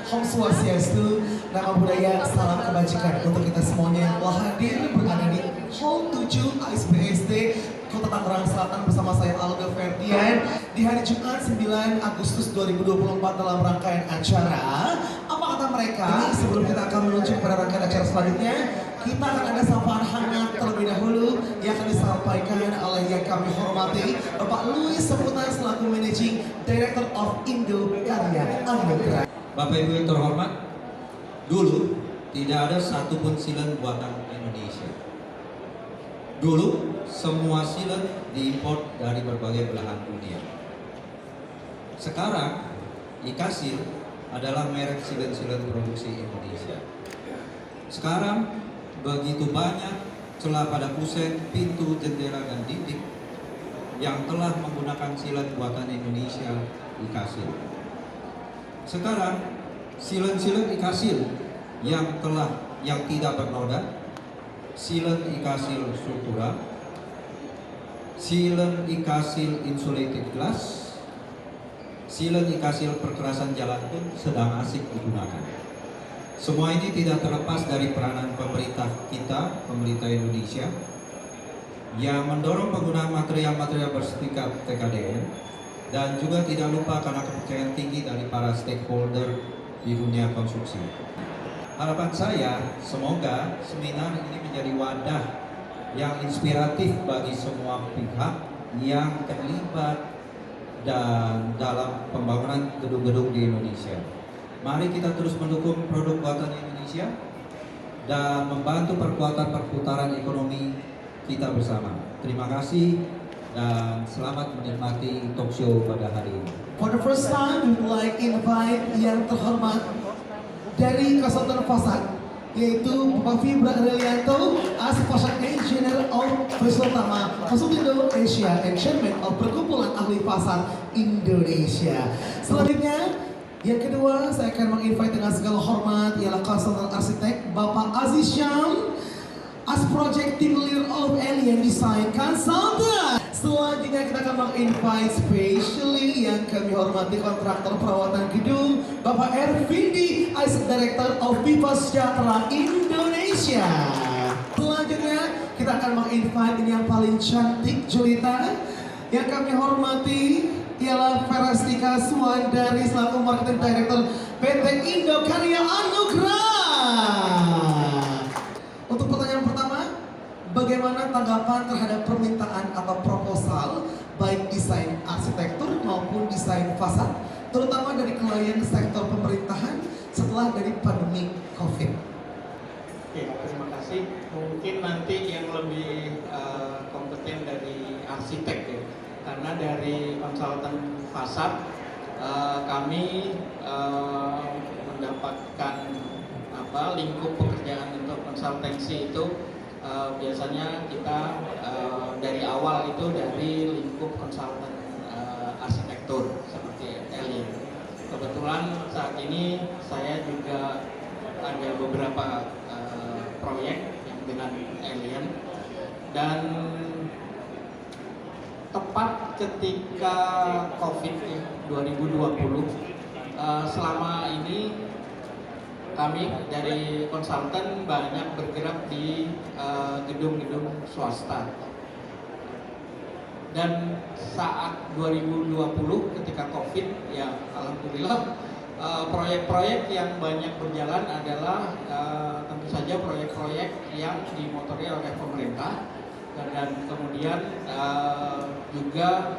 Om Swastiastu, nama budaya, salam kebajikan untuk kita semuanya yang telah hadir berada di Hall 7 ASBSD Kota Tangerang Selatan bersama saya Aldo Ferdian di hari Jumat 9 Agustus 2024 dalam rangkaian acara. Apa kata mereka? Sebelum kita akan menuju pada rangkaian acara selanjutnya, kita akan ada sapaan hangat terlebih dahulu yang akan disampaikan oleh yang kami hormati Bapak Louis Seputan selaku Managing Director of Indo Karya Anugerah. Bapak Ibu yang terhormat, dulu tidak ada satupun silen buatan Indonesia. Dulu semua silen diimpor dari berbagai belahan dunia. Sekarang Ikasil adalah merek silen-silen produksi Indonesia. Sekarang begitu banyak celah pada kusen, pintu, jendela, dan dinding yang telah menggunakan silen buatan Indonesia Ikasil. Sekarang silen-silen Ikasil yang tidak bernoda, silen Ikasil struktural, silen Ikasil insulated glass, silen Ikasil perkerasan jalan pun sedang asik digunakan. Semua ini tidak terlepas dari peranan pemerintah kita, pemerintah Indonesia, yang mendorong penggunaan material-material bersertifikat TKDN, dan juga tidak lupa karena kepercayaan tinggi dari para stakeholder di dunia konstruksi. Harapan saya, semoga seminar ini menjadi wadah yang inspiratif bagi semua pihak yang terlibat dan dalam pembangunan gedung-gedung di Indonesia. Mari kita terus mendukung produk buatan Indonesia dan membantu perkuatan perputaran ekonomi kita bersama. Terima kasih dan selamat menikmati talk show pada hari ini. For the first time, we would like invite yang terhormat dari konsultan fasad, yaitu Bapak Fibra Aurelianto as Fashion Engineer of Bersama Konsultindo Asia and Chairman of Perkumpulan Ahli Fasad Indonesia. Selanjutnya, yang kedua, saya akan menginvite dengan segala hormat ialah konsultan arsitek Bapak Aziz Syam as Project Team Leader of Alien Design Consultant. Selanjutnya kita akan menginvite specially yang kami hormati kontraktor perawatan gedung Bapak Ervindi as Director of Viva Sejahtera Indonesia. Selanjutnya kita akan menginvite ini yang paling cantik Julita yang kami hormati ialah Verastika Suwandari selaku Marketing Director PT Indo Karya Anugerah. Untuk pertanyaan pertama, bagaimana tanggapan terhadap permintaan atau proposal baik desain arsitektur maupun desain fasad, terutama dari klien sektor pemerintahan setelah dari pandemi COVID? Oke, terima kasih. Mungkin nanti yang lebih kompeten dari arsitek ya, karena dari konsultan fasad kami mendapatkan lingkup pekerjaan untuk konsultansi itu biasanya kita dari awal itu dari lingkup konsultan arsitektur seperti Alien. Kebetulan saat ini saya juga ada beberapa proyek yang dengan Alien, dan tepat ketika COVID ya, 2020 selama ini kami dari konsultan banyak bergerak di gedung-gedung swasta. Dan saat 2020 ketika COVID, ya alhamdulillah proyek-proyek yang banyak berjalan adalah tentu saja proyek-proyek yang dimotori oleh pemerintah dan kemudian juga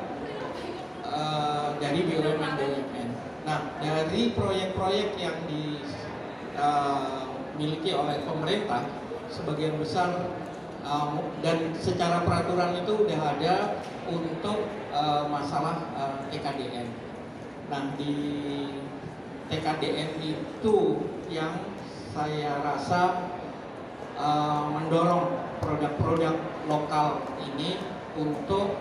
dari BUMN. Nah, dari proyek-proyek yang dimiliki oleh pemerintah sebagian besar dan secara peraturan itu udah ada untuk masalah TKDN. Nah, di TKDN itu yang saya rasa mendorong produk-produk lokal ini untuk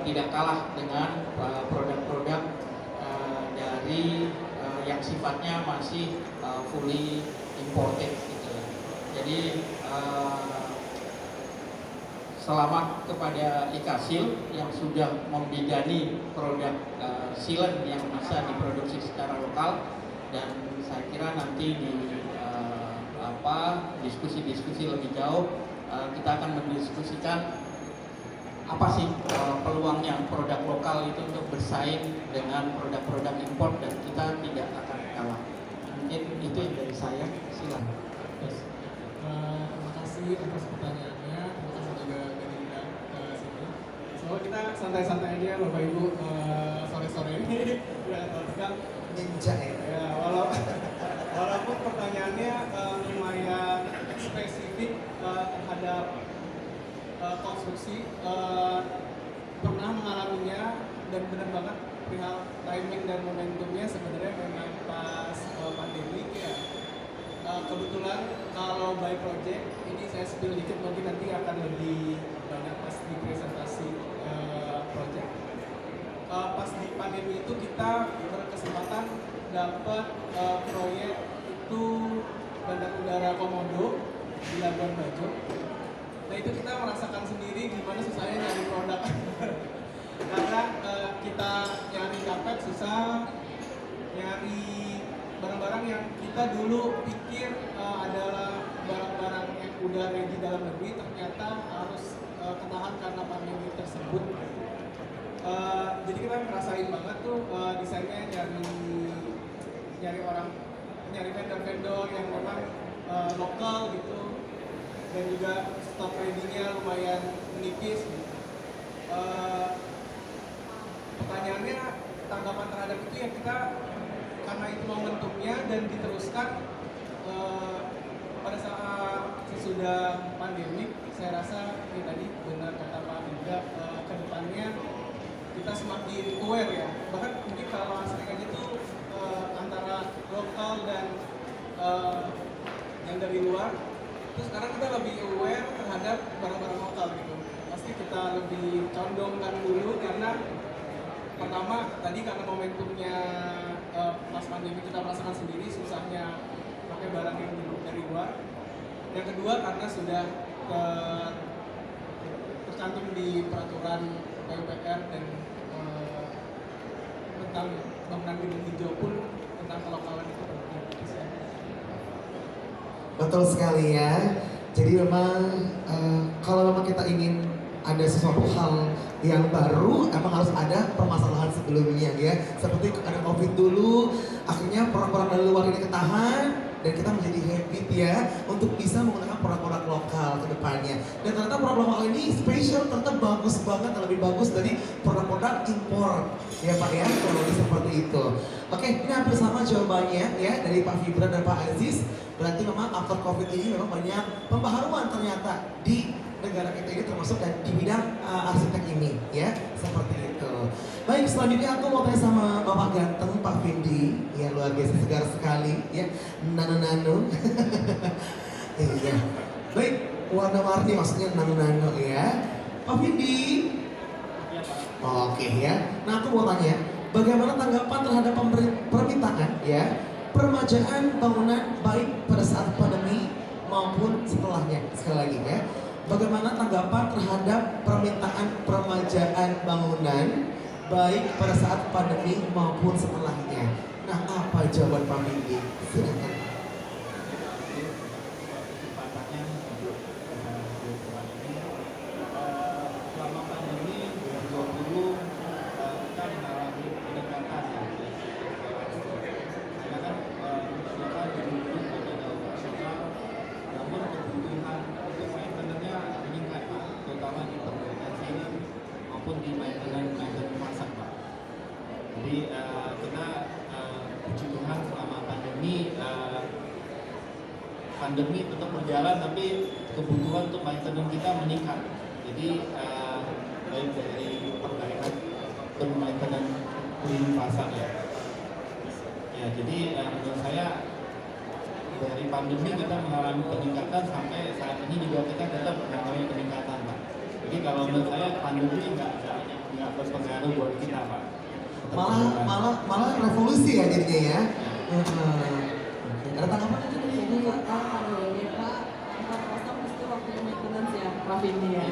tidak kalah dengan produk-produk dari yang sifatnya masih fully imported gitu. Jadi selamat kepada Ikasil yang sudah membidani produk silen yang bisa diproduksi secara lokal, dan saya kira nanti di diskusi-diskusi lebih jauh kita akan mendiskusikan apa sih peluangnya produk lokal itu untuk bersaing dengan produk-produk impor dan kita tidak akan kalah. Mungkin itu yang dari saya. Silakan. Terus, terima kasih atas pertanyaannya. Terima kasih juga udah diundang ke sini. So kita santai-santai aja Bapak Ibu sore-sore ini udah tegang. Ninja ya. Ya, walaupun pertanyaannya lumayan spesifik terhadap konstruksi, pernah mengalaminya dan benar banget perihal timing dan momentumnya sebenarnya memang pas pandemi ya. Kebetulan kalau by project ini saya spill dikit mungkin nanti akan lebih banyak pas di presentasi project. Pas di pandemi itu kita berkesempatan dapat proyek itu Bandar Udara Komodo di Labuan Bajo. Nah itu kita merasakan sendiri gimana susahnya nyari produk. Karena kita nyari karpet susah, nyari barang-barang yang kita dulu pikir adalah barang-barang yang udah ready dalam negeri ternyata harus ketahan karena pandemi tersebut. Jadi kita ngerasain banget tuh desainnya nyari vendor-vendor yang memang lokal gitu, dan juga stok ready-nya lumayan menipis. Pertanyaannya tanggapan terhadap itu ya kita karena itu momentumnya dan diteruskan pada saat sesudah pandemi. Saya rasa ini tadi benar kata Pak juga ke depannya kita semakin aware ya, bahkan mungkin kalau aslinya itu antara lokal dan yang dari luar, terus sekarang kita lebih aware terhadap barang-barang lokal gitu. Pasti kita lebih condongkan dulu karena pertama tadi karena momentumnya pas pandemi kita merasakan sendiri susahnya pakai barang yang dari luar. Yang kedua karena sudah tercantum di peraturan PUPR dan tentang bangunan gedung hijau pun tentang kelokalan itu penting. Betul sekali ya. Jadi memang kalau memang kita ingin ada sesuatu hal yang baru, emang harus ada permasalahan sebelumnya ya. Seperti ada COVID dulu, akhirnya produk-produk dari luar ini ketahan dan kita menjadi habit ya untuk bisa menggunakan produk-produk lokal ke depannya. Dan ternyata produk lokal ini spesial, ternyata bagus banget, lebih bagus dari produk-produk impor ya Pak ya, kalau lebih seperti itu. Oke, ini hampir sama jawabannya ya dari Pak Fibra dan Pak Aziz. Berarti memang after COVID ini memang banyak pembaharuan ternyata di negara kita ini, termasuk dan di bidang arsitek ini ya, seperti itu. Baik, selanjutnya aku mau tanya sama Bapak ganteng Pak Vindi, ya luar biasa segar sekali ya, nano-nano. Iya. Baik, warna-warni maksudnya nano-nano ya. Pak Vindi. Oke ya. Nah aku mau tanya, bagaimana tanggapan terhadap permintaan ya permajaan bangunan baik pada saat pandemi maupun setelahnya? Sekali lagi ya. Bagaimana tanggapan terhadap permintaan permajaan bangunan baik pada saat pandemi maupun setelahnya? Nah, apa jawaban Pak Mindi? Silakan. Selama pandemi 2020 kita mengalami peningkatan ya. Karena kan kita didukung pada nasional, namun kebutuhan untuk maintenance-nya meningkat Pak, terutama di perkotaan ini maupun di maintenance pasar Pak. Jadi kita puji Tuhan selama pandemi tetap berjalan, tapi kebutuhan untuk maintenance kita meningkat. Jadi baik dari perbaikan dan maintenance cleaning pasar ya. Ya jadi menurut saya dari pandemi kita mengalami peningkatan sampai saat ini juga kita tetap mengalami peningkatan Pak. Jadi kalau menurut saya pandemi nggak berpengaruh buat kita Pak. Malah revolusi ya jadinya ya. Ada tanggapan aja nih? Ini pandemi Pak, tempat kosong mesti waktu maintenance ya, Pak Vindi ya.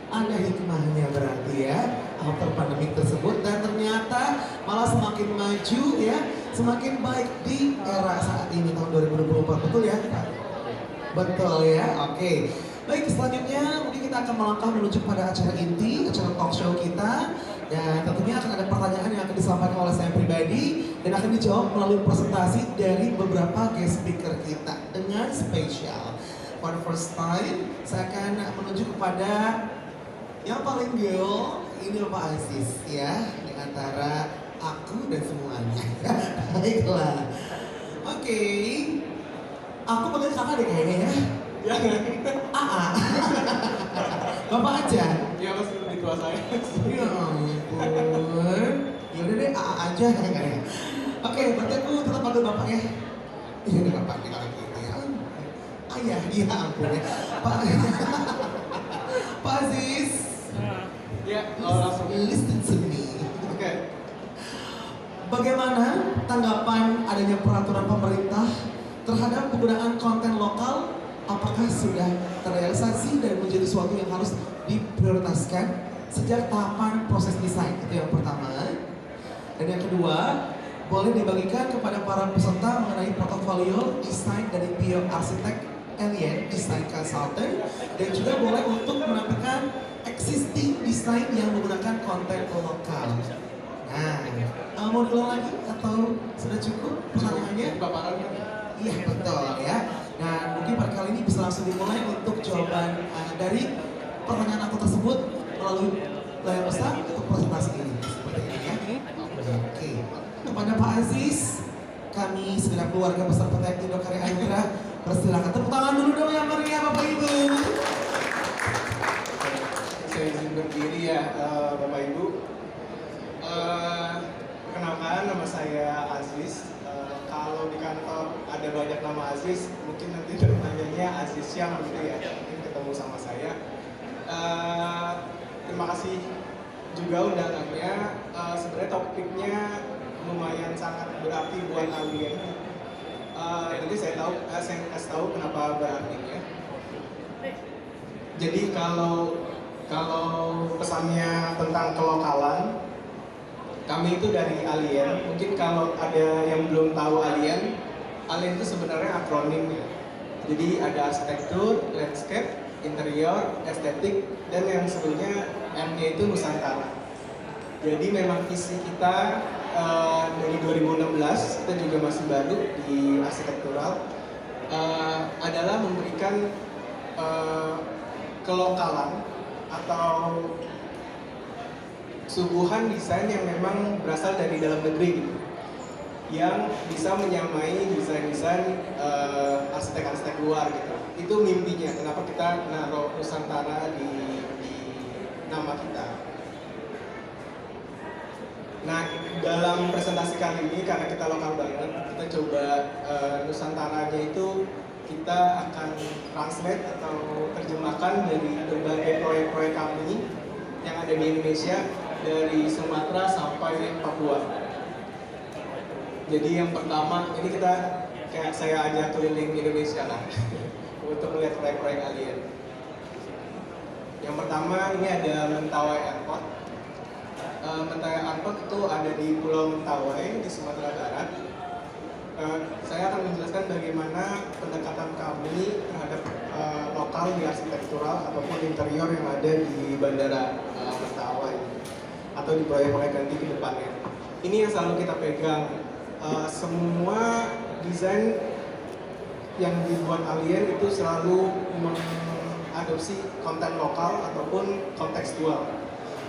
Ada hikmahnya berarti ya after pandemi tersebut, dan ternyata malah semakin maju ya, semakin baik di era saat ini tahun 2024, betul ya Pak? Betul ya, oke. Baik, selanjutnya mungkin kita akan melangkah menuju pada acara inti, acara talk show kita. Dan tentunya akan ada pertanyaan yang akan disampaikan oleh saya pribadi dan akan dijawab melalui presentasi dari beberapa guest speaker kita dengan spesial. For the first time, saya akan menuju kepada yang paling girl, ini Bapak Aziz ya, di antara aku dan semuanya. Baiklah. Oke. Aku panggil kakak deh kayaknya ya. Jangan. AA. Bapak aja. Ya masih lebih tua saya. Ya ampun. Ya udah deh AA aja ya. Oke, berarti aku tetap panggil Bapak ya. Iya nih Bapak nih kalau gitu ya. Ayah, iya ampun ya. Pak Aziz. Ya, langsung. Listen to me. Oke. Bagaimana tanggapan adanya peraturan pemerintah terhadap penggunaan konten lokal? Apakah sudah terrealisasi dan menjadi sesuatu yang harus diprioritaskan sejak tahapan proses desain? Itu yang pertama. Dan yang kedua, boleh dibagikan kepada para peserta mengenai portofolio desain dari Bio Arsitek Alien Design Consultant, dan juga boleh untuk menampilkan existing desain yang menggunakan konten lokal. Nah, mau diulang lagi atau sudah cukup pertanyaannya? Paparan. Iya betul ya. Nah mungkin pada kali ini bisa langsung dimulai untuk jawaban dari pertanyaan aku tersebut melalui layar besar untuk presentasi ini seperti ini ya. Oke. Kepada Pak Aziz, kami segenap keluarga besar PT Indo Karya Anugrah persilakan tepuk tangan dulu dong yang meriah Bapak Ibu. Saya izin berdiri ya, Bapak Ibu. Perkenalkan, nama saya Aziz. Kalau di kantor ada banyak nama Aziz, mungkin nanti namanya Aziz Syam gitu ya, mungkin ketemu sama saya. Terima kasih juga undangannya. Sebenarnya topiknya lumayan sangat berarti buat kalian. Nanti saya kasih tahu kenapa berartinya. Jadi kalau pesannya tentang kelokalan, kami itu dari Alien. Mungkin kalau ada yang belum tahu Alien itu sebenarnya akronim ya. Jadi ada arsitektur, landscape, interior, estetik, dan yang sebelumnya M-nya itu Nusantara. Jadi memang visi kita dari 2016, kita juga masih baru di arsitektural, adalah memberikan kelokalan atau suguhan desain yang memang berasal dari dalam negeri gitu, yang bisa menyamai desain-desain arsitek-arsitek luar gitu. Itu mimpinya, kenapa kita naruh Nusantara di nama kita. Nah, dalam presentasi kali ini karena kita lokal banget, kita coba Nusantaranya itu kita akan translate atau terjemahkan dari berbagai proyek-proyek kami yang ada di Indonesia, dari Sumatera sampai Papua. Jadi yang pertama, ini kita kayak saya ajak keliling Indonesia lah untuk melihat proyek-proyek Alien. Yang pertama ini ada Mentawai Airport. Mentawai Airport itu ada di Pulau Mentawai di Sumatera Barat. Saya akan menjelaskan bagaimana pendekatan kami terhadap lokal di arsitektural ataupun interior yang ada di Bandara Mentawai atau di proyek-proyek nanti ke depannya. Ini yang selalu kita pegang. Semua desain yang dibuat Alien itu selalu mengadopsi konten lokal ataupun kontekstual,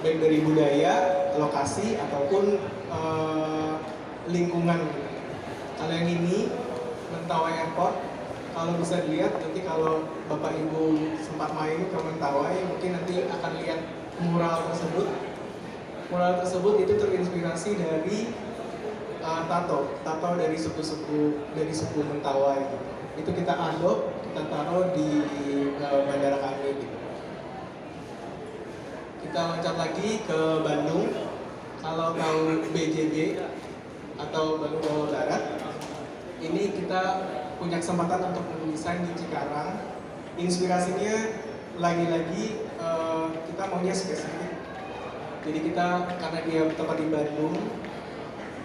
baik dari budaya, lokasi ataupun lingkungan. Kalau yang ini Mentawai Airport, kalau bisa dilihat nanti kalau Bapak Ibu sempat main ke Mentawai, mungkin nanti akan lihat mural tersebut. Mural tersebut itu terinspirasi dari tato dari suku Mentawai. Itu kita adopt, kita taruh di bandara kami gitu. Kita loncat lagi ke Bandung. Kalau tahu BJB atau Bandung Jawa Barat, ini kita punya kesempatan untuk mendesain di Cikarang. Inspirasinya lagi-lagi kita maunya spesifik. Jadi kita karena dia tempat di Bandung,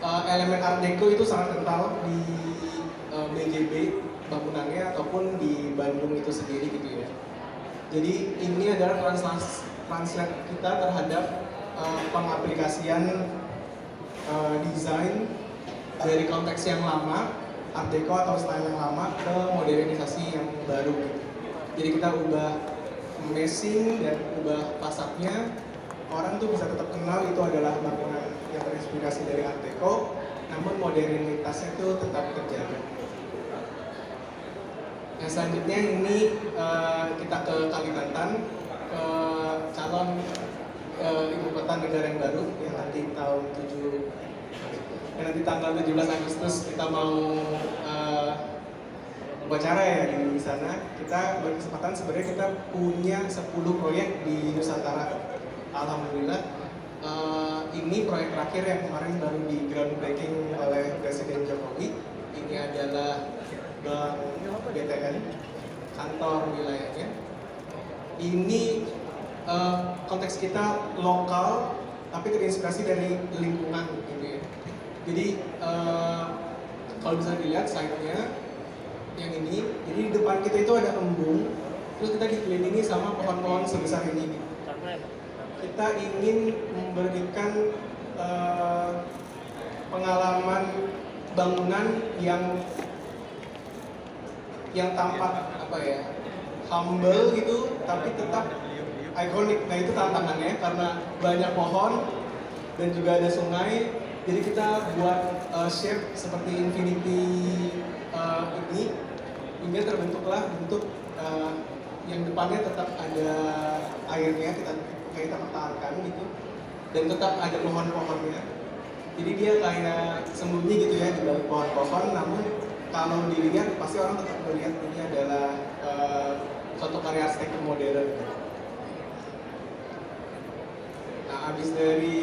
elemen Art Deco itu sangat kental di BJB bangunannya ataupun di Bandung itu sendiri gitu ya. Jadi ini adalah translate kita terhadap pengaplikasian desain dari konteks yang lama, Art Deco atau style yang lama ke modernisasi yang baru gitu. Jadi kita ubah meshing dan ubah fasadnya, orang tuh bisa tetap kenal itu adalah bangunan yang terinspirasi dari Art Deco, namun modernitasnya itu tetap terjaga. Yang selanjutnya ini kita ke Kalimantan, ke calon ibu kota negara yang baru yang nanti nanti tanggal 17 Agustus kita mau upacara ya di sana. Kita berkesempatan sebenarnya kita punya 10 proyek di Nusantara. Alhamdulillah ini proyek terakhir yang kemarin baru di groundbreaking oleh Presiden Jokowi. Ini adalah Bank BTN, kantor wilayahnya. Ini konteks kita lokal tapi terinspirasi dari lingkungan gitu ya. Jadi kalau bisa dilihat site-nya yang ini, jadi di depan kita itu ada embung, terus kita dikelilingi sama pohon-pohon sebesar ini. Kita ingin memberikan pengalaman bangunan yang tampak apa ya, humble gitu, tapi tetap ikonik. Nah itu tantangannya karena banyak pohon dan juga ada sungai. Jadi kita buat shape seperti infinity ini, hingga terbentuklah bentuk yang depannya tetap ada airnya, kita pertahankan gitu, dan tetap ada pohon-pohonnya. Jadi dia kayak sembunyi gitu ya di balik pohon-pohon, namun kalau dilihat pasti orang tetap melihat ini adalah suatu karya arsitektur modern. Nah, habis dari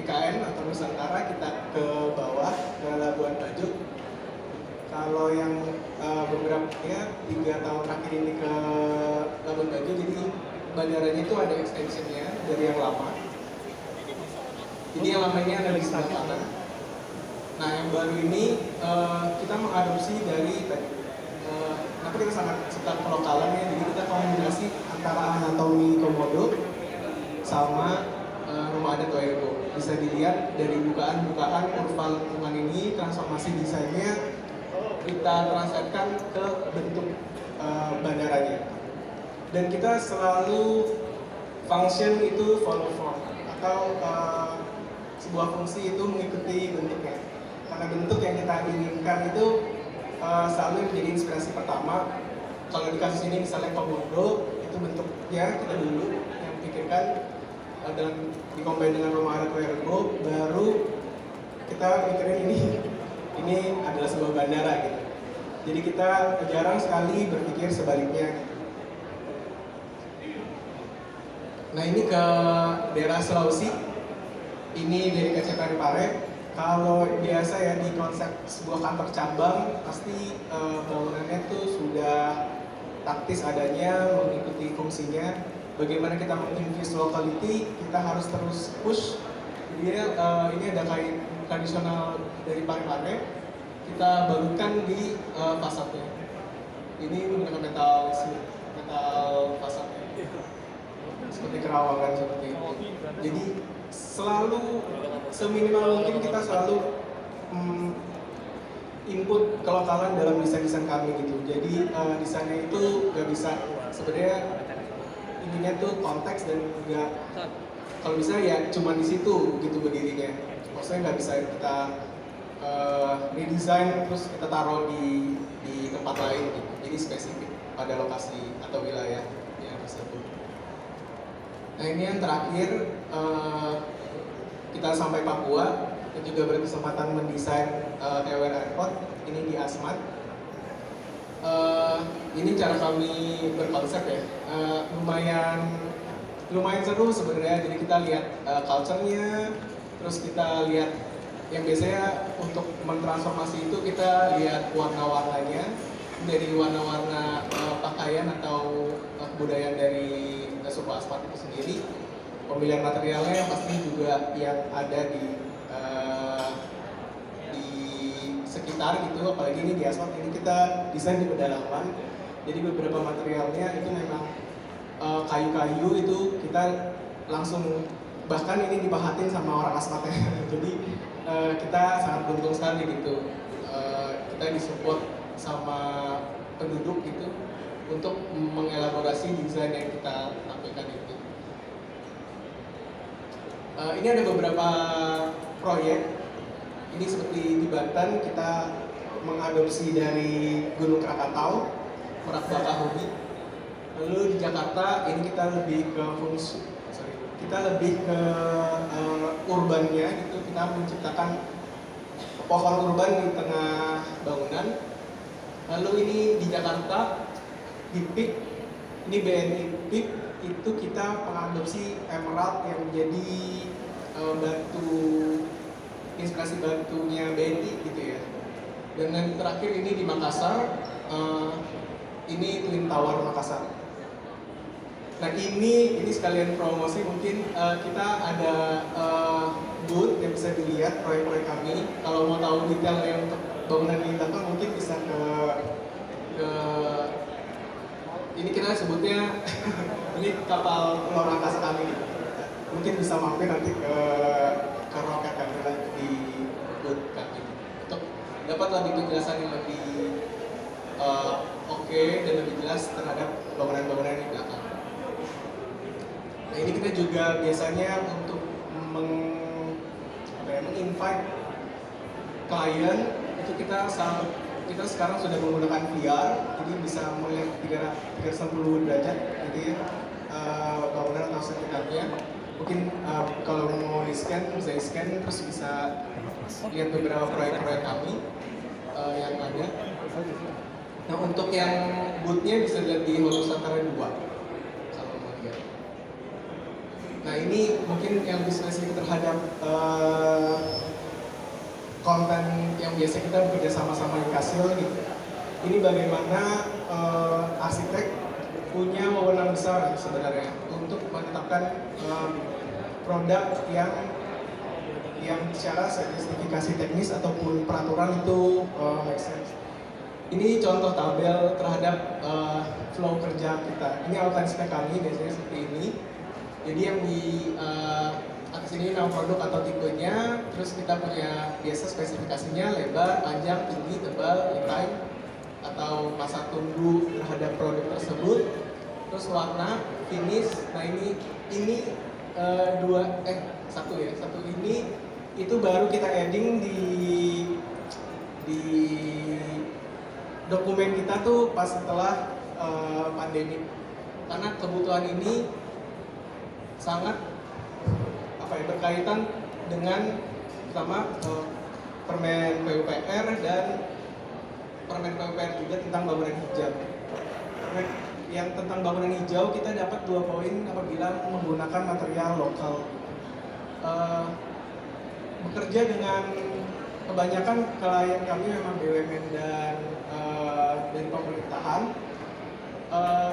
IKN atau Nusantara kita ke bawah ke Labuan Bajo. Kalau yang beberapa 3 tahun terakhir ini ke Labuan Bajo, jadi bandaranya itu ada extensionnya dari yang lama. Jadi yang lamanya ada di sebelah kanan. Nah yang baru ini kita mengadopsi dari tadi. Kenapa kita sangat suka kelokalannya? Jadi kita kombinasi antara anatomi Komodo sama rumah adat Wairebo. Bisa dilihat dari bukaan-bukaan kurva lengkungan ini, transformasi desainnya kita translatekan ke bentuk bandaranya. Dan kita selalu function itu follow form, atau sebuah fungsi itu mengikuti bentuknya. Karena bentuk yang kita inginkan itu selalu menjadi inspirasi pertama. Kalau di kasus ini misalnya Komodo, itu bentuknya kita dulu yang pikirkan, dan dikombin dengan rumah adat Wairebo, baru kita mikirin ini adalah sebuah bandara gitu. Jadi kita jarang sekali berpikir sebaliknya. Nah ini ke daerah Sulawesi, ini dari KC Parepare. Kalau biasa ya di konsep sebuah kantor cabang, pasti bangunannya tuh sudah taktis adanya, mengikuti fungsinya. Bagaimana kita menginfuse locality, kita harus terus push. Jadi ini ada kain tradisional dari Parepare, kita barukan di fasadnya. Ini menggunakan metal fasadnya, seperti kerawangan seperti itu. Jadi selalu seminimal mungkin kita selalu input kelokalan dalam desain-desain kami gitu. Jadi desainnya itu nggak bisa sebenarnya ininya tuh konteks, dan nggak, kalau bisa ya cuma di situ gitu berdirinya. Maksudnya nggak bisa kita redesign terus kita taruh di tempat lain gitu. Jadi spesifik pada lokasi atau wilayah yang tersebut. Nah ini yang terakhir, kita sampai Papua dan juga berkesempatan mendesain Ewer Airport ini di Asmat. Ini cara kami berkonsep ya, lumayan seru sebenarnya. Jadi kita lihat culture-nya, terus kita lihat yang biasanya untuk mentransformasi itu kita lihat warna-warnanya, dari warna-warna pakaian atau kebudayaan dari suku Asmat itu sendiri. Pemilihan materialnya yang pasti juga yang ada di sekitar gitu, apalagi ini di asfalt ini kita desain di pedalaman. Jadi beberapa materialnya itu memang kayu-kayu itu kita langsung, bahkan ini dipahatin sama orang asmatnya. Jadi kita sangat beruntung sekali gitu. Kita disupport sama penduduk gitu untuk mengelaborasi desain yang kita tampilkan itu. Ini ada beberapa proyek. Ini seperti di Banten kita mengadopsi dari Gunung Krakatau, Merak Bakahuni. Lalu di Jakarta ini kita lebih ke urbannya gitu. Kita menciptakan pohon urban di tengah bangunan. Lalu ini di Jakarta di PIK, ini BNI PIK itu kita mengadopsi emerald yang menjadi batu inspirasi batunya BNI gitu ya. Dan yang terakhir ini di Makassar, ini Twin Tower Makassar. Nah ini sekalian promosi, mungkin kita ada booth yang bisa dilihat proyek-proyek kami. Kalau mau tahu detail yang untuk bangunan di belakang mungkin bisa ke ini kita sebutnya ini kapal luar angkasa kami. Mungkin bisa mampir nanti ke roket kami di booth kami untuk dapat lebih penjelasan yang lebih oke dan lebih jelas terhadap bangunan-bangunan di belakang. Nah ini kita juga biasanya untuk invite klien itu kita sekarang sudah menggunakan VR, jadi bisa melihat 360 derajat gitu ya bangunan atau sekitarnya. Mungkin kalau mau di scan bisa di scan terus bisa lihat beberapa proyek-proyek kami yang ada. Nah untuk yang booth-nya bisa lihat di Hall Nusantara 2 sama Madia. Nah ini mungkin yang lebih spesifik terhadap konten yang biasa kita bekerja sama-sama di Kasil gitu. Ini bagaimana arsitek punya wewenang besar sebenarnya untuk menetapkan produk yang secara spesifikasi teknis ataupun peraturan itu make sense. Ini contoh tabel terhadap flow kerja kita. Ini outline spek kami biasanya seperti ini. Jadi yang di atas ini nama produk atau tipenya, terus kita punya biasa spesifikasinya lebar, panjang, tinggi, tebal, lead time atau masa tunggu terhadap produk tersebut. Terus warna, finish. Nah ini satu ini itu baru kita adding di dokumen kita tuh pas setelah pandemi, karena kebutuhan ini sangat berkaitan dengan pertama Permen PUPR dan Permen PUPR juga tentang bangunan hijau. Yang tentang bangunan hijau kita dapat 2 poin apabila menggunakan material lokal. Bekerja dengan kebanyakan klien kami memang BUMN dan dari pemerintahan.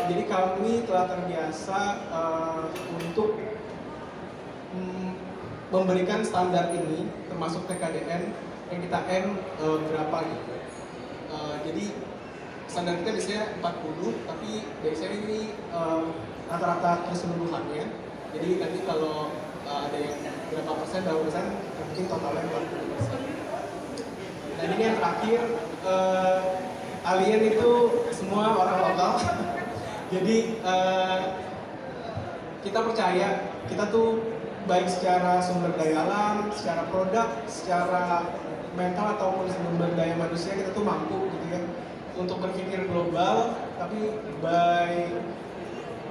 Jadi kami telah terbiasa untuk memberikan standar ini, termasuk TKDN yang kita berapa gitu. Jadi standar kita biasanya 40, tapi biasanya ini rata-rata keseluruhannya. Jadi nanti kalau ada yang berapa persen, mungkin totalnya 40%. Dan ini yang terakhir, alien itu semua orang lokal. Jadi kita percaya kita tuh baik secara sumber daya alam, secara produk, secara mental ataupun sumber daya manusia kita tuh mampu gitu ya untuk berpikir global, tapi baik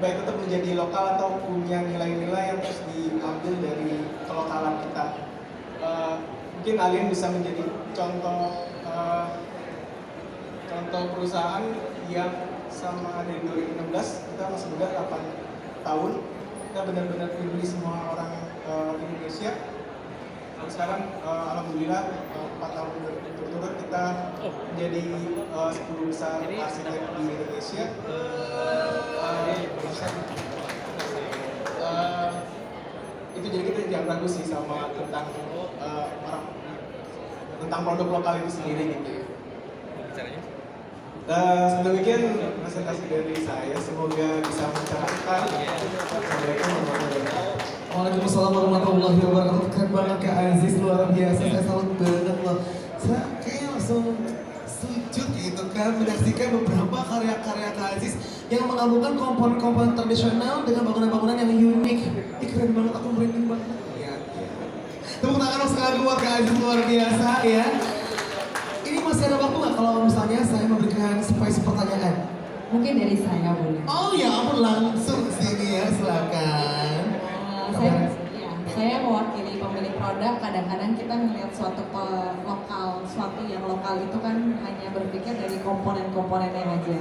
tetap menjadi lokal atau punya nilai-nilai yang harus diambil dari kelokalan kita. Mungkin Alien bisa menjadi contoh perusahaan yang sama dari 2016 kita masih muda 8 tahun. Kita benar-benar peduli semua orang Indonesia. Dan sekarang alhamdulillah 4 tahun berturut-turut kita menjadi 10 besar arsitek di Indonesia. Itu jadi kita jangan ragu sih sama tentang orang. tentang produk lokal itu sendiri gitu ya. Sedemikian presentasi dari saya, semoga bisa mencerahkan. Assalamualaikum warahmatullahi wabarakatuh. Waalaikumsalam warahmatullahi wabarakatuh. Keren banget Kak Aziz, luar biasa. Saya salut banget loh. Saya kayak langsung sujud gitu kan menyaksikan beberapa karya-karya Kak Aziz yang menggabungkan komponen-komponen tradisional dengan bangunan-bangunan yang unik. Ih, keren banget, aku merinding banget. Ya. Tepuk tangan sekali lagi buat Kak Aziz, luar biasa ya. Ini masih ada waktu nggak kalau misalnya saya memberikan space pertanyaan? Mungkin dari saya boleh. Oh ya ampun, langsung ke sini ya, silakan. Saya mewakili pemilik produk. Kadang-kadang kita melihat suatu suatu yang lokal itu kan hanya berpikir dari komponen-komponennya aja.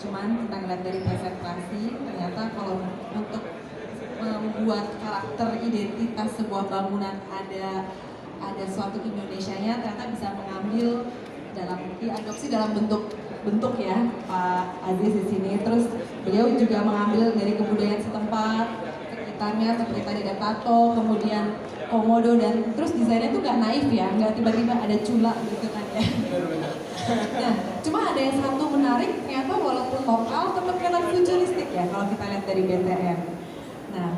Cuman kita ngeliat dari presentasi, ternyata kalau untuk membuat karakter identitas sebuah bangunan ada suatu Indonesianya, ternyata bisa mengambil diadopsi dalam bentuk ya Pak Aziz di sini. Terus beliau juga mengambil dari kebudayaan setempat, sekitarnya seperti tadi ada tato, kemudian komodo, dan terus desainnya tuh gak naif ya, nggak tiba-tiba ada cula gitu kan ya. Nah, cuma ada yang satu menarik, ternyata walaupun lokal tetap kelihatan futuristik ya kalau kita lihat dari BTN. Nah,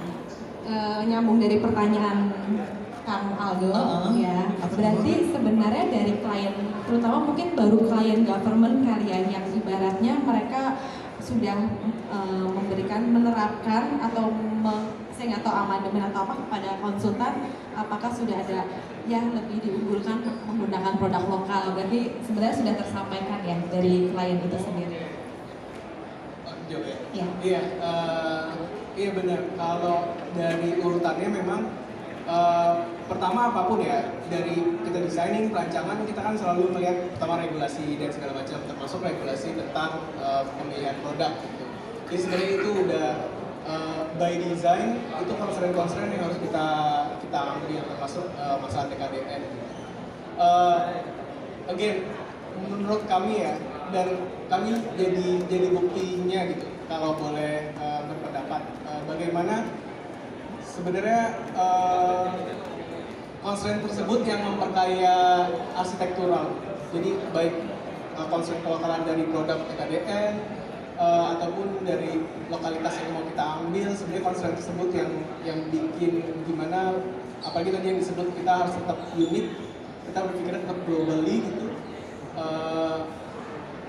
nyambung dari pertanyaan Kang Aldo ya, berarti sebenarnya dari klien, terutama mungkin baru klien government kali ya, yang ibaratnya mereka sudah menerapkan atau saya nggak tahu amandemen atau apa kepada konsultan, apakah sudah ada yang lebih diunggulkan menggunakan produk lokal, berarti sebenarnya sudah tersampaikan ya dari klien itu sendiri. Iya. Iya benar. Kalau dari urutannya memang pertama apapun ya, dari kita designing, perancangan, kita kan selalu melihat pertama regulasi dan segala macam, termasuk regulasi tentang pemilihan produk gitu. Jadi sebenarnya itu udah by design, itu konstrain-konstrain yang harus kita ambil, termasuk masalah TKDN. Again, menurut kami ya, dan kami jadi buktinya gitu, kalau boleh berpendapat, bagaimana sebenarnya constraint tersebut yang memperkaya arsitektural. Jadi baik constraint kelokalan dari produk TKDN ataupun dari lokalitas yang mau kita ambil, sebenarnya constraint tersebut yang bikin gimana, apalagi tadi yang disebut kita harus tetap unik, kita berpikir tetap globally gitu.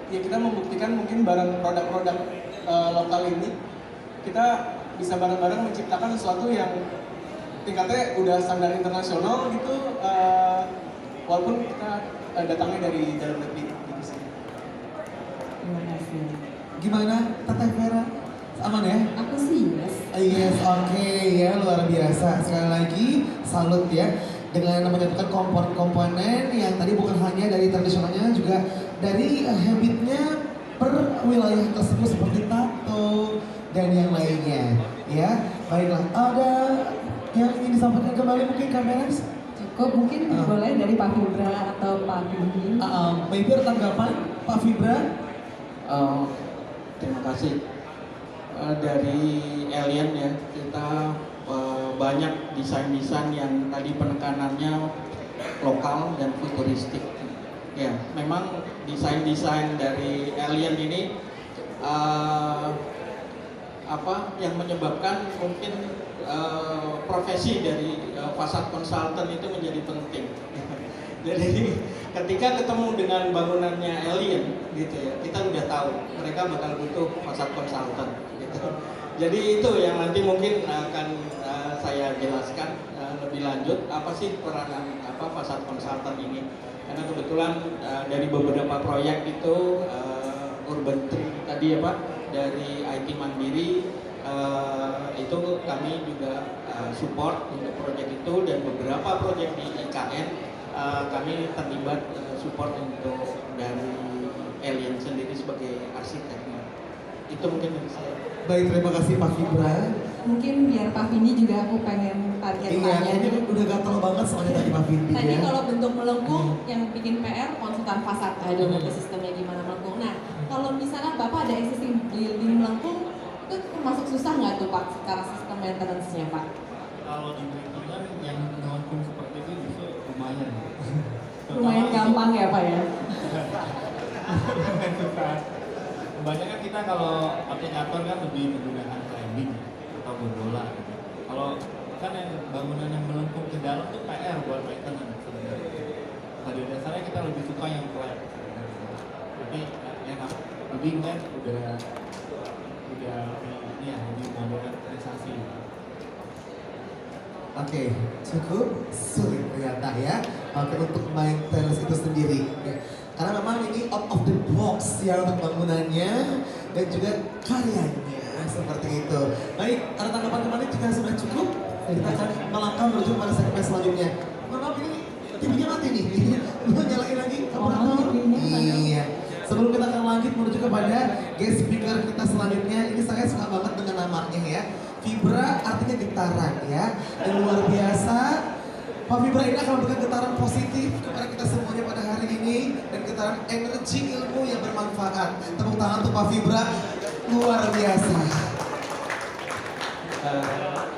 Ya kita membuktikan mungkin barang produk-produk lokal ini kita bisa bareng-bareng menciptakan sesuatu yang tingkatnya udah standar internasional gitu, walaupun kita datangnya dari dalam negeri gitu sih. Terima kasih. Gimana Teteh Vera? Aman ya? Aku sih yes. Yes, oke ya, luar biasa. Sekali lagi salut ya dengan menyatukan komponen-komponen yang tadi bukan hanya dari tradisionalnya, juga dari habitnya per wilayah tersebut seperti tato dan yang lainnya. Ya, baiklah. Ada yang ingin disampaikan kembali mungkin kameras? Cukup mungkin boleh dari Pak Fibra atau Pak Budi. Maybe ada tanggapan Pak Fibra? Terima kasih. Dari Alien ya, kita banyak desain-desain yang tadi penekanannya lokal dan futuristik. Ya, memang desain-desain dari Alien ini yang menyebabkan mungkin profesi dari fasad konsultan itu menjadi penting. Jadi ketika ketemu dengan bangunannya Alien gitu ya, kita udah tahu mereka bakal butuh fasad konsultan gitu. Jadi itu yang nanti mungkin akan saya jelaskan lebih lanjut apa sih peranan fasad konsultan ini. Karena kebetulan dari beberapa proyek itu Urban Tree tadi ya Pak, dari IT Mandiri itu kami juga support untuk proyek itu, dan beberapa proyek di IKN kami terlibat support untuk dari Alien sendiri sebagai arsiteknya. Itu mungkin dari saya. Baik, terima kasih Pak Fibra. Mungkin biar Pak Vindi juga aku pengen target Iya, tanya. ini udah gatel banget soalnya tadi Pak Vindi Tadi ya. kalau bentuk melengkung yang bikin PR konsultan fasad, ada nanti sistemnya gimana melengkung. Nah, kalau misalnya Bapak ada existing building melengkung, itu termasuk susah nggak tuh Pak secara sistem maintenance-nya Pak? Kalau di lingkungan yang melengkung seperti itu justru lumayan. Lumayan Jepang ya Pak ya? Kebanyakan kita kalau aplikator kan lebih menggunakan climbing atau gondola. Kalau kan yang bangunan yang melengkung ke dalam tuh PR buat maintenance sebenarnya. Pada dasarnya kita lebih suka yang flat. Tapi yang lebih kan udah ini ya lebih modernisasi. Oke, cukup sulit ternyata ya. Oke, untuk maintenance itu sendiri. Ya. Karena memang ini out of the box ya untuk bangunannya dan juga karyanya seperti itu. Baik, ada tanggapan kembali jika sudah cukup, kita akan melangkah menuju pada segmen selanjutnya. Maaf ini TV-nya mati nih. Lu nyalain lagi operator. Iya. Sebelum kita akan lanjut menuju kepada guest speaker kita selanjutnya, ini saya suka banget dengan namanya ya. Vibra artinya getaran ya. Dan luar biasa, Pak Vibra ini akan memberikan getaran positif kepada kita semuanya pada hari ini dan getaran energi ilmu yang bermanfaat. Tepuk tangan untuk Pak Vibra, luar biasa.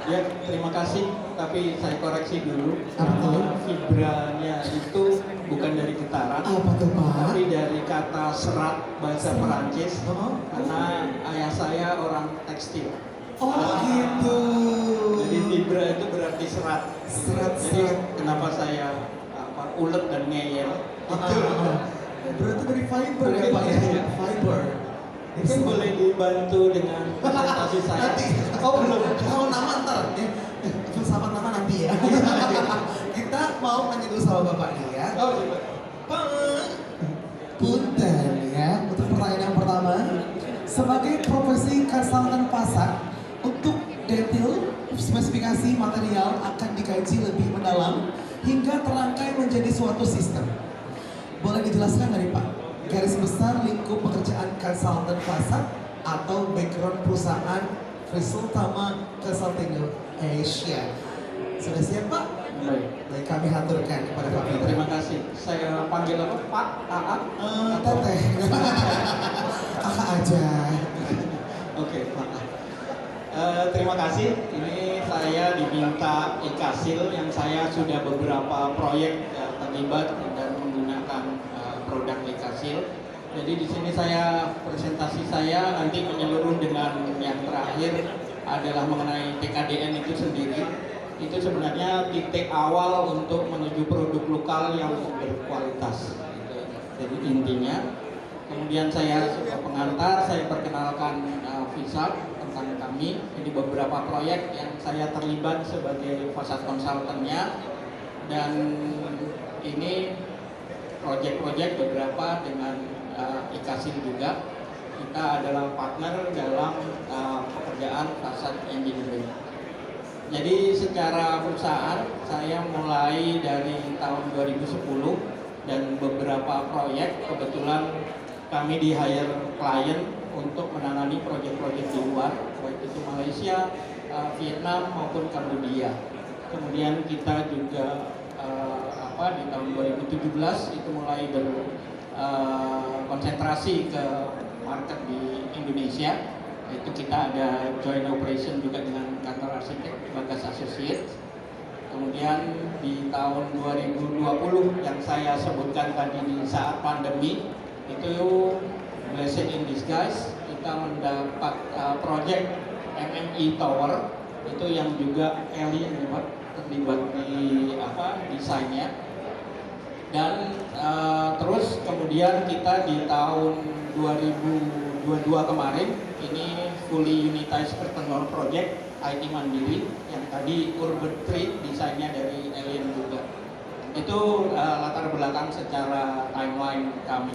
Ya, terima kasih. Tapi saya koreksi dulu. Apa tuh? Vibranya itu bukan dari getaran, Apa tuh Pak? tapi dari kata serat bahasa Perancis. Oh. Karena ayah saya orang tekstil. Oh gitu. Jadi vibra itu berarti serat. Jadi kenapa saya ulet dan ngeyel? Berarti dari fiber ya Pak ya? Fiber. Mungkin boleh dibantu dengan presentasi saya. Nanti, belum. Kalau nama ntar ya. Filsafat nama nanti ya. Kita mau nanya dulu sama Bapak nih ya. Oh, coba. Pak, punten ya. Untuk pertanyaan yang pertama, sebagai profesi konsultan pasar, untuk detail spesifikasi material akan dikaji lebih mendalam hingga terangkai menjadi suatu sistem. Boleh dijelaskan dari Pak, garis besar lingkup pekerjaan konsultan pasar atau background perusahaan Frisultama Consulting Asia. Sudah siap Pak? Baik, kami haturkan kepada Pak Vibra. Terima kasih. Saya panggil apa? Pak? AA? Teteh. Kakak aja. Oke, Pak. Terima kasih. Ini saya diminta Ikasil yang saya sudah beberapa proyek terlibat dan menggunakan produk Ikasil. Jadi di sini saya presentasi saya nanti menyeluruh dengan yang terakhir adalah mengenai TKDN itu sendiri. Itu sebenarnya titik awal untuk menuju produk lokal yang berkualitas. Jadi intinya. Kemudian saya sebagai pengantar, saya perkenalkan Visap tentang kami. Jadi beberapa proyek yang saya terlibat sebagai fasad konsultannya. Dan ini proyek-proyek beberapa dengan Ikasil juga. Kita adalah partner dalam pekerjaan fasad engineering. Jadi secara perusahaan saya mulai dari tahun 2010 dan beberapa proyek kebetulan kami di hire klien untuk menangani proyek-proyek di luar, baik itu Malaysia, Vietnam maupun Kambodia. Kemudian kita juga di tahun 2017 itu mulai berkonsentrasi ke market di Indonesia. Itu kita ada joint operation juga dengan kantor arsitek Bagas Associates. Kemudian di tahun 2020 yang saya sebutkan tadi di saat pandemi itu blessing in disguise, kita mendapat project MMI Tower itu yang juga Eli terlibat di desainnya. Dan terus kemudian kita di tahun 2022 kemarin ini fully unitized personal project IT Mandiri yang tadi Urban Tree desainnya dari Alien juga. Itu latar belakang secara timeline kami.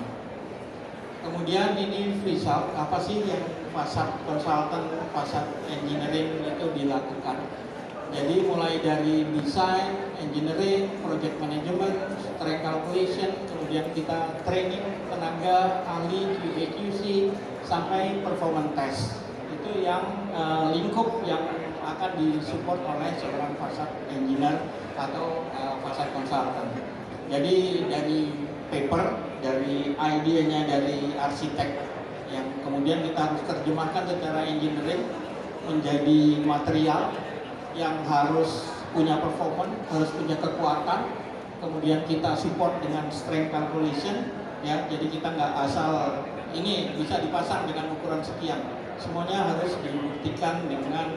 Kemudian ini Visap, apa sih yang fasad konsultan, fasad engineering itu dilakukan. Jadi mulai dari desain, engineering, project management, strength calculation, kemudian kita training tenaga ahli QA/QC sampai performance test. Itu yang lingkup yang akan disupport oleh seorang fasad engineer atau fasad konsultan. Jadi dari paper, dari idenya dari arsitek yang kemudian kita harus terjemahkan secara engineering menjadi material yang harus punya performance, harus punya kekuatan, kemudian kita support dengan strength calculation, ya. Jadi kita nggak asal ini bisa dipasang dengan ukuran sekian. Semuanya harus dibuktikan dengan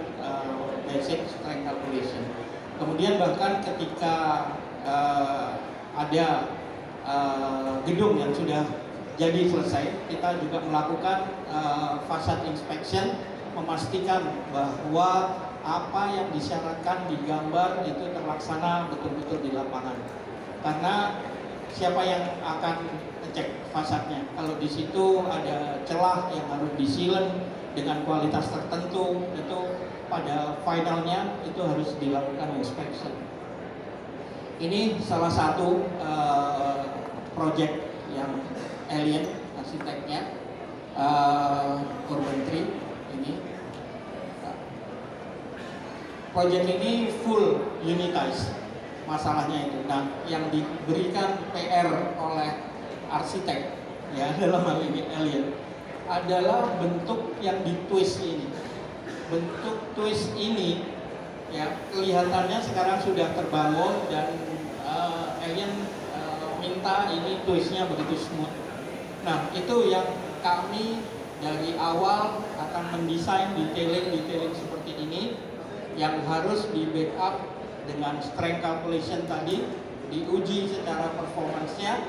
basic strength calculation. Kemudian bahkan ketika ada gedung yang sudah jadi selesai, kita juga melakukan facade inspection, memastikan bahwa apa yang disyaratkan di gambar itu terlaksana betul-betul di lapangan. Karena siapa yang akan ngecek fasadnya? Kalau di situ ada celah yang harus disilen dengan kualitas tertentu, itu pada finalnya itu harus dilakukan inspection. Ini salah satu project yang alien arsiteknya, Urban Tree ini. Project ini full unitized masalahnya itu. Nah, yang diberikan PR oleh arsitek, ya dalam hal ini alien, adalah bentuk yang ditwist ini. Bentuk twist ini, ya kelihatannya sekarang sudah terbangun dan alien minta ini twistnya begitu smooth. Nah, itu yang kami dari awal akan mendesain detailing seperti ini, yang harus di backup dengan strength calculation tadi, diuji secara performance-nya.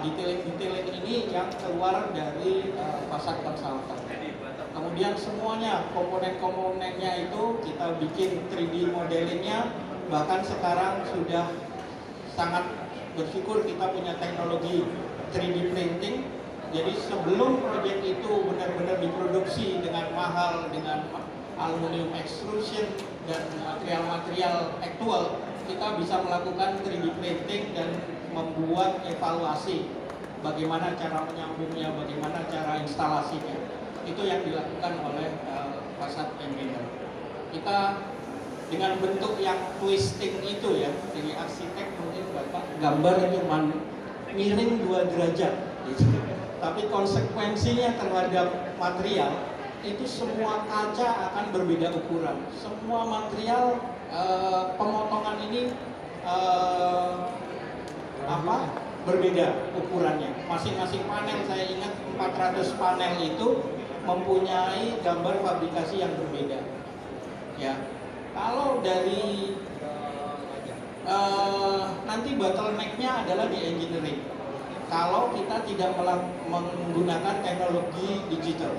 Detailing ini yang keluar dari facade consultant. Kemudian semuanya, komponen-komponennya itu kita bikin 3D modelingnya. Bahkan sekarang sudah sangat bersyukur kita punya teknologi 3D printing. Jadi sebelum proyek itu benar-benar diproduksi dengan mahal, dengan aluminium extrusion dan material-material aktual, kita bisa melakukan 3D printing dan membuat evaluasi bagaimana cara menyambungnya, bagaimana cara instalasinya. Itu yang dilakukan oleh facade engineer. Kita dengan bentuk yang twisting itu, ya, dari arsitek mungkin Bapak gambar cuma miring 2 derajat gitu. Tapi konsekuensinya terhadap material itu semua kaca akan berbeda ukuran. Semua material pemotongan ini berbeda ukurannya. Masing-masing panel, saya ingat 400 panel itu mempunyai gambar fabrikasi yang berbeda. Ya, kalau dari nanti bottleneck-nya adalah di engineering. Kalau kita tidak menggunakan teknologi digital,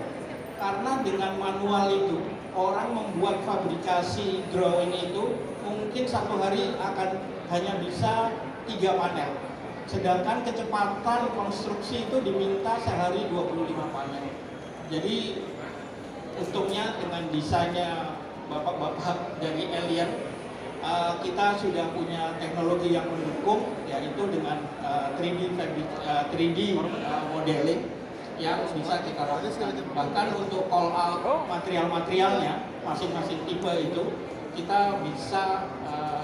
karena dengan manual itu orang membuat fabrikasi drawing itu mungkin 1 hari akan hanya bisa 3 panel, sedangkan kecepatan konstruksi itu diminta sehari 25 panel. Jadi untungnya dengan desainnya bapak-bapak dari alien, kita sudah punya teknologi yang mendukung, yaitu dengan 3D modeling yang bisa kita lakukan. Bahkan untuk call out material-materialnya masing-masing tipe itu kita bisa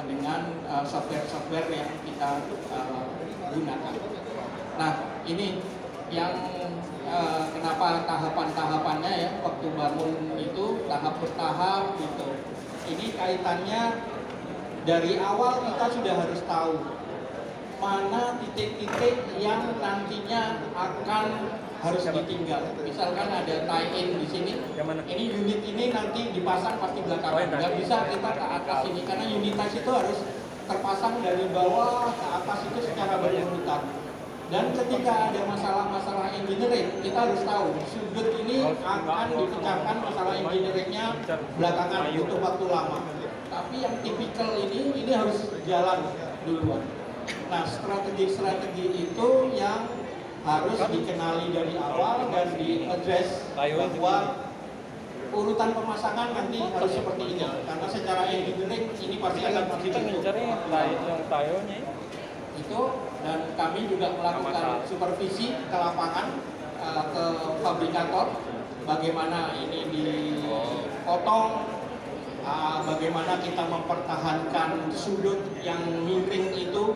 dengan software-software yang kita gunakan. Nah, ini yang kenapa tahapan-tahapannya, ya, waktu bangun itu tahap bertahap gitu. Ini kaitannya dari awal kita sudah harus tahu mana titik-titik yang nantinya akan harus ditinggal. Misalkan ada tie-in di sini, ini unit ini nanti dipasang pasti belakangan. Nggak bisa kita ke atas ini, karena unitas itu harus terpasang dari bawah ke atas itu secara berurutan. Dan ketika ada masalah-masalah engineering, kita harus tahu sudut ini akan dipecahkan masalah engineeringnya belakangan, butuh waktu lama. Tapi yang tipikal ini harus jalan duluan. Nah, strategi-strategi itu yang harus dikenali dari awal dan di-address bahwa urutan pemasangan nanti harus seperti ini. Karena secara engineering ini pasti akan begitu. Itu, dan kami juga melakukan supervisi ke lapangan, ke fabrikator, bagaimana ini dipotong, bagaimana kita mempertahankan sudut yang miring itu.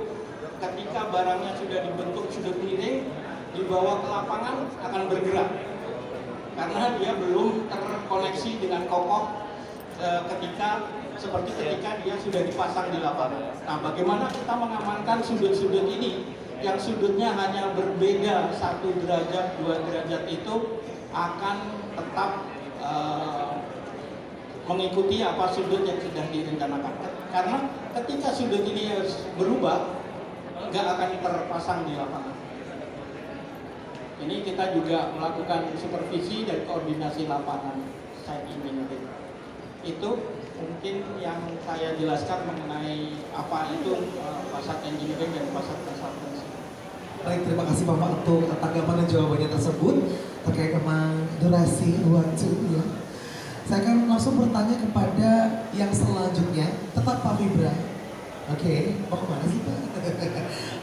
Ketika barangnya sudah dibentuk sudut miring, dibawa ke lapangan akan bergerak karena dia belum terkoneksi dengan kokoh ketika seperti ketika dia sudah dipasang di lapangan. Nah, bagaimana kita mengamankan sudut-sudut ini yang sudutnya hanya berbeda 1 derajat, 2 derajat itu akan tetap mengikuti apa sudut yang sudah direncanakan. Karena ketika sudut ini berubah, nggak akan terpasang di lapangan. Ini kita juga melakukan supervisi dan koordinasi lapangan site engineering. Itu mungkin yang saya jelaskan mengenai apa itu fasad engineering dan fasad consultancy. Baik, terima kasih Bapak untuk tanggapan dan jawabannya tersebut terkait dengan durasi waktu ya. Saya akan langsung bertanya kepada yang selanjutnya, tetap Pak Fibra. Oke, mau kemana sih Pak?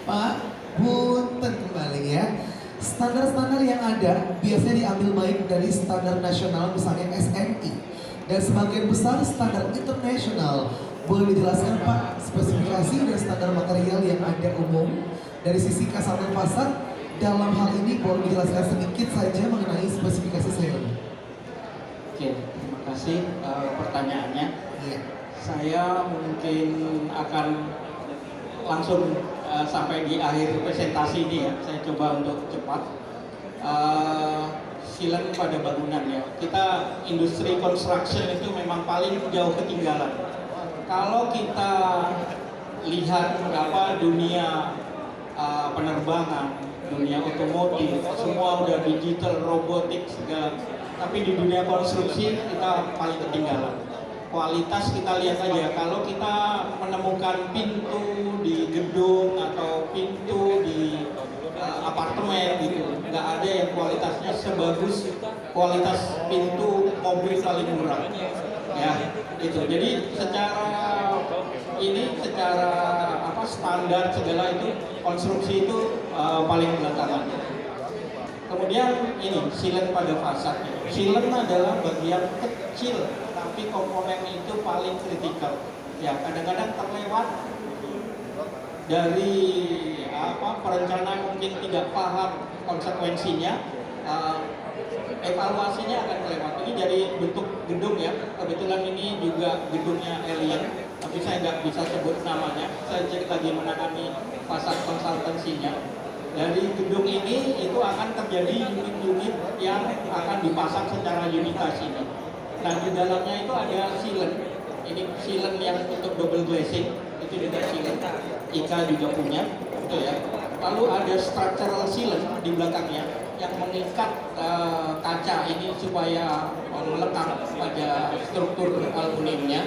Pak, punten kembali ya. Standar-standar yang ada biasanya diambil baik dari standar nasional misalnya SNI dan sebagian besar standar internasional. Boleh dijelaskan Pak spesifikasi dan standar material yang ada umum dari sisi kasatan fasad? Dalam hal ini boleh dijelaskan sedikit saja mengenai spesifikasi silent. Oke, terima kasih pertanyaannya. Iya. Saya mungkin akan langsung sampai di akhir presentasi ini ya. Saya coba untuk cepat. Silent pada bangunan ya. Kita industri construction itu memang paling jauh ketinggalan. Kalau kita lihat dunia penerbangan, dunia otomotif, semua udah digital, robotik segala. Tapi di dunia konstruksi kita paling ketinggalan. Kualitas kita lihat aja, kalau kita menemukan pintu di gedung atau pintu di apartemen gitu, nggak ada yang kualitasnya sebagus kualitas pintu mobil paling murah. Ya, itu. Jadi secara standar segala itu konstruksi itu paling belakangan. Kemudian ini silent pada fasad. Silent adalah bagian kecil tapi komponen itu paling kritikal. Ya, kadang-kadang terlewat dari perencana mungkin tidak paham konsekuensinya, evaluasinya akan kelewat. Ini dari bentuk gedung ya, kebetulan ini juga gedungnya Alien, tapi saya nggak bisa sebut namanya. Saya lagi menangani fasad konsultansinya. Dari gedung ini itu akan terjadi unit-unit yang akan dipasang secara unitasi ini. Nah, di dalamnya itu ada sealant. Ini sealant yang untuk double glazing, itu juga sealant. IKA juga punya, gitu ya. Lalu ada structural sealant di belakangnya yang mengikat kaca ini supaya melekat pada struktur aluminiumnya.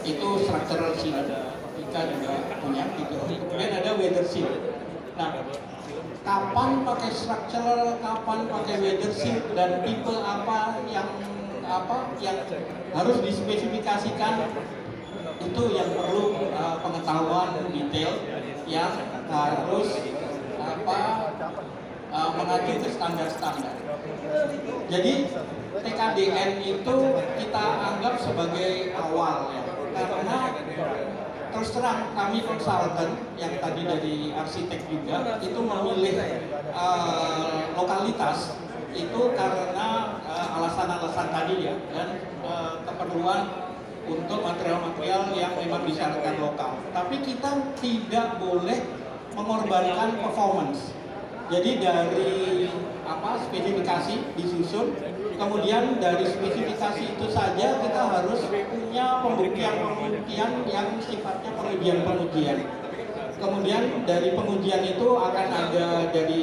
Itu structural sealant. IKA juga punya, gitu. Kemudian ada weather seal. Nah, kapan pakai structural, kapan pakai weather seal, dan tipe apa yang harus dispesifikasikan, itu yang perlu pengetahuan detail yang harus mengacu ke standar-standar. Jadi TKDN itu kita anggap sebagai awal ya, karena terus terang kami konsultan yang tadi dari arsitek juga itu memilih lokalitas itu karena alasan-alasan tadi ya, dan keperluan untuk material-material yang memang disyaratkan lokal. Tapi kita tidak boleh mengorbankan performance. Jadi dari spesifikasi disusun, kemudian dari spesifikasi itu saja kita harus punya pembuktian-pembuktian yang sifatnya pengujian-pengujian. Kemudian dari pengujian itu akan ada dari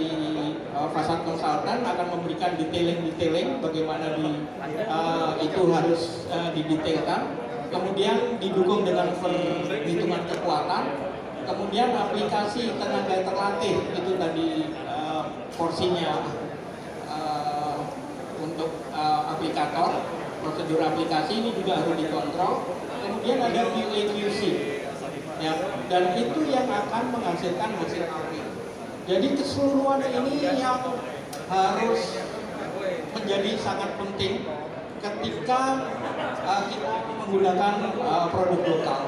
fasad konsultan akan memberikan detailing bagaimana itu harus didetailkan. Kemudian didukung dengan perhitungan kekuatan. Kemudian aplikasi tenaga terlatih itu tadi porsinya untuk aplikator, prosedur aplikasi ini juga harus dikontrol. Kemudian ada QA/QC ya, dan itu yang akan menghasilkan hasil akhir. Jadi keseluruhan ini yang harus menjadi sangat penting ketika kita menggunakan produk lokal.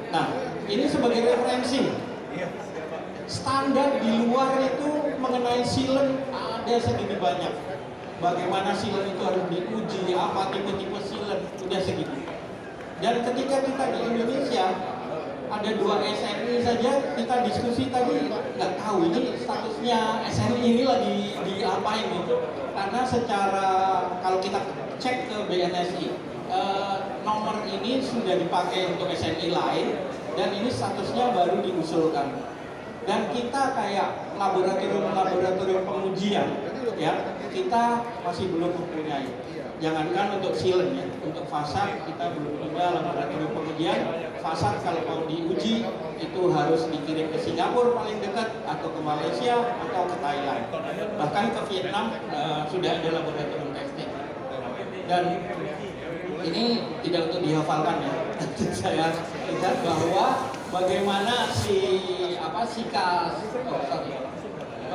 Nah, ini sebagai referensi. Standar di luar itu mengenai sealant ada segini banyak. Bagaimana sealant itu harus diuji, apa tipe-tipe sealant, udah segitu. Dan ketika kita di Indonesia ada 2 SNI saja, kita diskusi tadi nggak tahu ini statusnya SNI ini lagi diapain gitu. Karena secara kalau kita cek ke BNSI, nomor ini sudah dipakai untuk SNI lain dan ini statusnya baru diusulkan. Dan kita kayak laboratorium pengujian, ya kita masih belum mempunyai. Jangankan untuk silen ya, untuk fasad kita belum punya laboratorium pengujian. Fasad kalau mau diuji itu harus dikirim ke Singapura paling dekat, atau ke Malaysia, atau ke Thailand. Bahkan ke Vietnam sudah ada laboratorium testing. Dan ini tidak untuk dihafalkan ya. Saya lihat bahwa bagaimana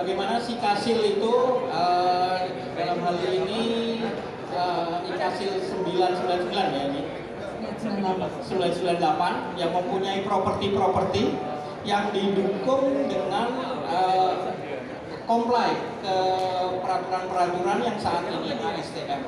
bagaimana si Kasil itu dalam hal ini IKASIL 999 ya ini 998 yang mempunyai properti yang didukung dengan comply ke peraturan-peraturan yang saat ini ASTM.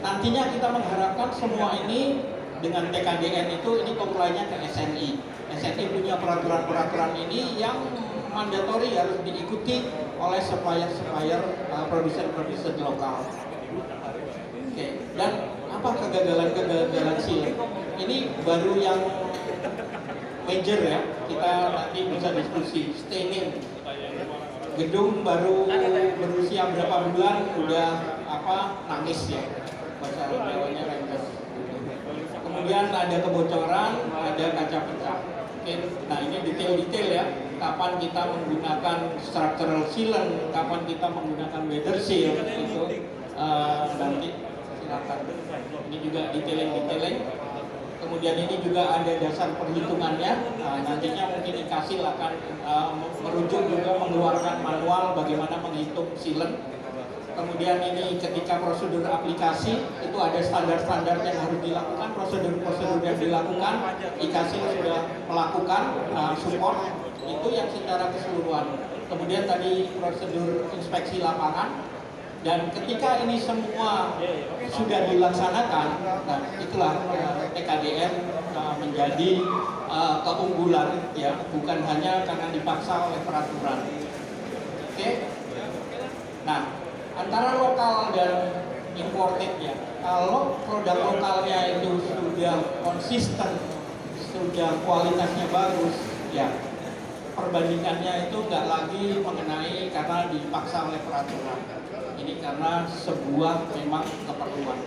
Nantinya kita mengharapkan semua ini dengan TKDN itu ini comply-nya ke SNI. SNI punya peraturan-peraturan ini yang mandatori harus diikuti oleh supplier-supplier produsen lokal. Oke, dan apa kegagalan silen? Ini baru yang major ya, kita nanti bisa diskusi. Staining gedung baru berusia berapa bulan udah nangis ya, bahasa Jawanya rembes. Kemudian ada kebocoran, ada kaca pecah. Oke, nah ini detail-detail ya. Kapan kita menggunakan structural sealant, kapan kita menggunakan weather seal itu nanti silakan. Ini juga detailing. Kemudian ini juga ada dasar perhitungannya. Nantinya mungkin IKASIL akan merujuk juga mengeluarkan manual bagaimana menghitung sealant. Kemudian ini ketika prosedur aplikasi itu ada standar-standar yang harus dilakukan, prosedur-prosedur yang dilakukan. IKASIL sudah melakukan support itu yang secara keseluruhan. Kemudian tadi prosedur inspeksi lapangan. Dan ketika ini semua sudah dilaksanakan, nah itulah TKDN menjadi keunggulan ya, bukan hanya karena dipaksa oleh peraturan. Oke. Nah, antara lokal dan imported ya. Kalau produk lokalnya itu sudah konsisten, sudah kualitasnya bagus, ya perbandingannya itu nggak lagi mengenai karena dipaksa oleh peraturan. Ini karena sebuah memang keperluan.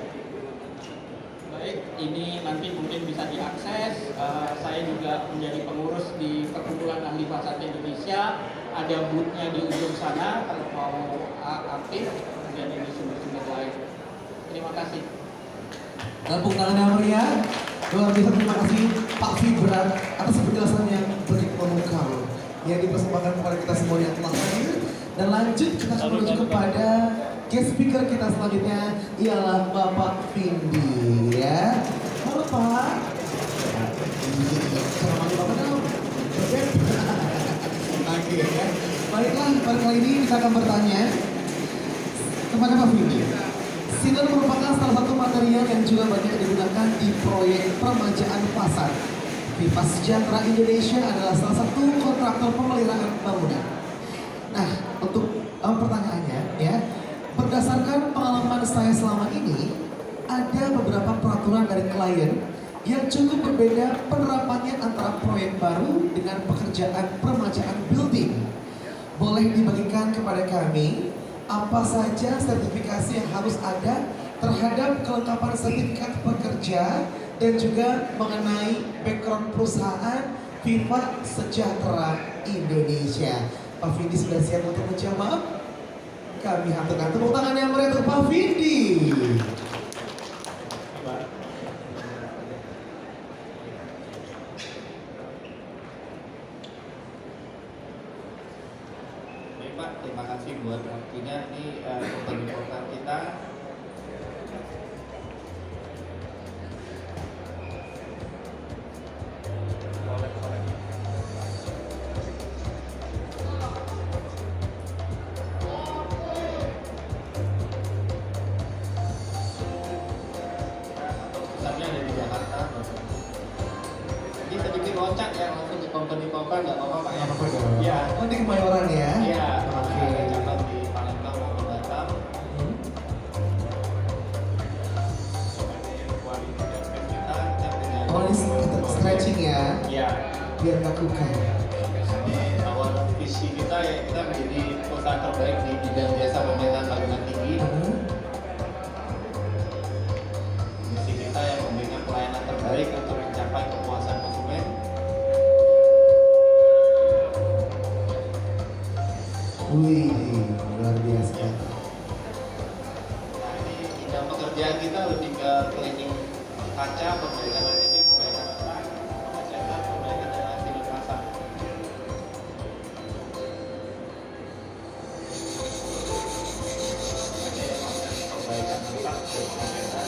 Baik, ini nanti mungkin bisa diakses. Saya juga menjadi pengurus di Perkumpulan Ahli Fasad Indonesia. Ada booth-nya di ujung sana kalau mau aktif. Kemudian ini sumber-sumber lain. Terima kasih. Tepuk tangan yang meriah. Luar biasa, terima kasih Pak Fibran atas penjelasan yang begitu memukau yang dipersembahkan kepada kita semua yang telah hadir. Dan lanjut kita akan menuju kepada guest speaker kita selanjutnya ialah Bapak Vindi ya. Halo Pak. Selamat Bapak dong. Oke ya. Baiklah, pada kali ini kita akan bertanya kepada Pak Vindi. Sealant merupakan salah satu material yang juga banyak digunakan di proyek permajaan fasad. Viva Sejahtera Indonesia adalah salah satu kontraktor pemeliharaan bangunan. Nah, untuk pertanyaannya ya, berdasarkan pengalaman saya selama ini, ada beberapa peraturan dari klien yang cukup berbeda penerapannya antara proyek baru dengan pekerjaan permajaan building. Boleh dibagikan kepada kami apa saja sertifikasi yang harus ada terhadap kelengkapan sertifikat pekerja dan juga mengenai background perusahaan Viva Sejahtera Indonesia. Pak Vindi sudah siap untuk menjawab? Kami haturkan tepuk tangan yang meriah untuk Pak Vindi. Baik Pak, terima kasih buat waktunya. Ini untuk program kita. Pusatnya ada di Jakarta. Koper nggak apa-apa Pak ya? Nggak apa-apa dong. Iya. Oh, di Kemayoran ya? Iya, Oke. ada cabang di Palembang maupun Batam. Hmm. Kita dengan Oh, ini stretching ya, ya biar nggak kukan. awal visi kita ya kita menjadi perusahaan terbaik di bidang jasa pemerintahan bangunan tinggi. Hmm. Misi kita yang memberikan pelayanan terbaik untuk mencapai kepuasan konsumen. Wih, luar biasa. Nah ini bidang pekerjaan kita lebih ke cleaning kaca, perbaikan ATP, perbaikan atap, pengecekan, perbaikan dan hasil pasang. Perbaikan atap, perbaikan.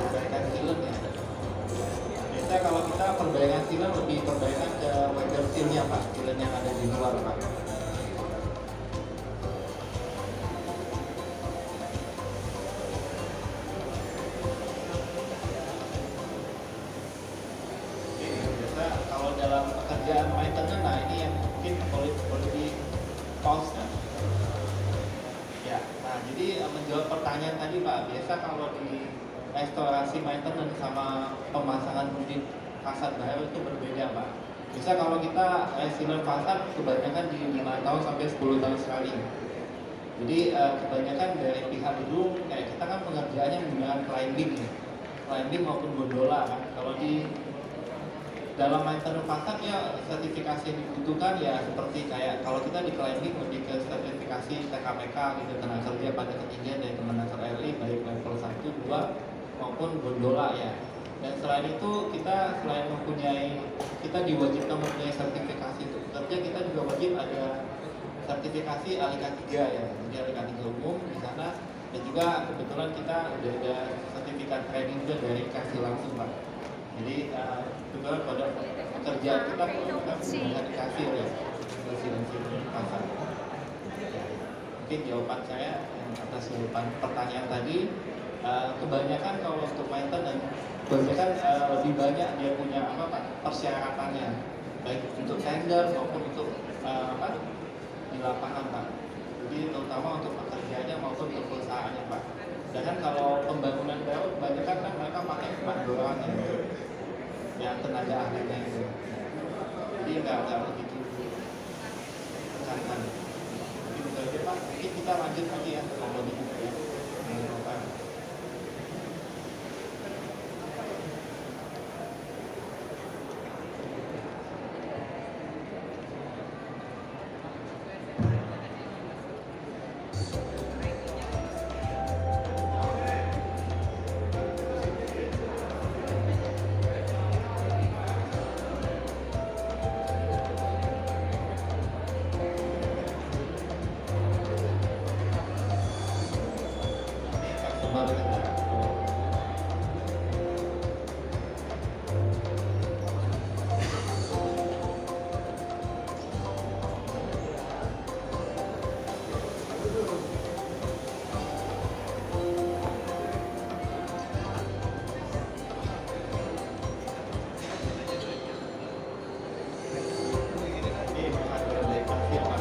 Perbaikan film ya. Biasa kalau kita perbaikan film lebih perbaikan ke weather filmnya Pak, film yang ada di luar Pak. Oke, biasa kalau dalam pekerjaan maintenance, nah ini yang mungkin boleh di pause kan? Ya, nah jadi menjawab pertanyaan tadi Pak, biasa kalau di restorasi maintenance sama pemasangan unit fasad baru itu berbeda Pak. Bisa kalau kita resilient fasad kebanyakan di 5 tahun sampai 10 tahun sekali. Jadi kebanyakan dari pihak gedung kayak kita kan pengerjaannya menggunakan climbing ya. Climbing maupun gondola kan. Kalau di dalam maintenance fasad ya sertifikasi yang dibutuhkan ya seperti kayak kalau kita di climbing lebih ke sertifikasi TKPK gitu, tenaga kerja pada ketinggian dari Kemenaker RI baik level 1, 2 maupun gondola ya. Dan selain itu kita selain mempunyai, kita diwajibkan mempunyai sertifikasi untuk bekerja, kita juga wajib ada sertifikasi ALIKA 3 ya, jadi ALIKA 3 umum di sana. Dan juga kebetulan kita udah ada sertifikat training juga dari kasih langsung Pak. Jadi kebetulan pada pekerjaan kita bisa dikasih oleh konsultansi pasar. Mungkin jawaban saya atas jawaban pertanyaan tadi, kebanyakan kalau untuk maintenance kebanyakan lebih banyak dia punya apa Pak, persyaratannya baik untuk tender maupun untuk apa di lapangan Pak. Jadi terutama untuk pekerjaannya maupun untuk perusahaannya Pak. Dan kan kalau pembangunan baru kebanyakan kan mereka pakai mandoran yang tenaga ahlinya itu. Jadi nggak begitu tekankan. Mungkin itu aja Pak. Mungkin kita lanjut lagi ya kalau begitu ya.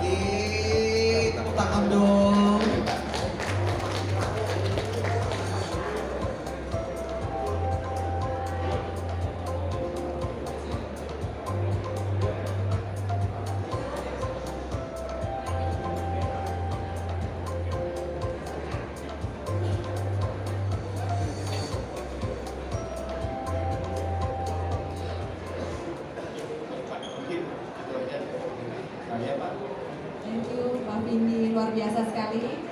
Yeay, tepuk tangan dong. Mungkin itu aja saya Pak. Thank you Pak Vindi, luar biasa sekali.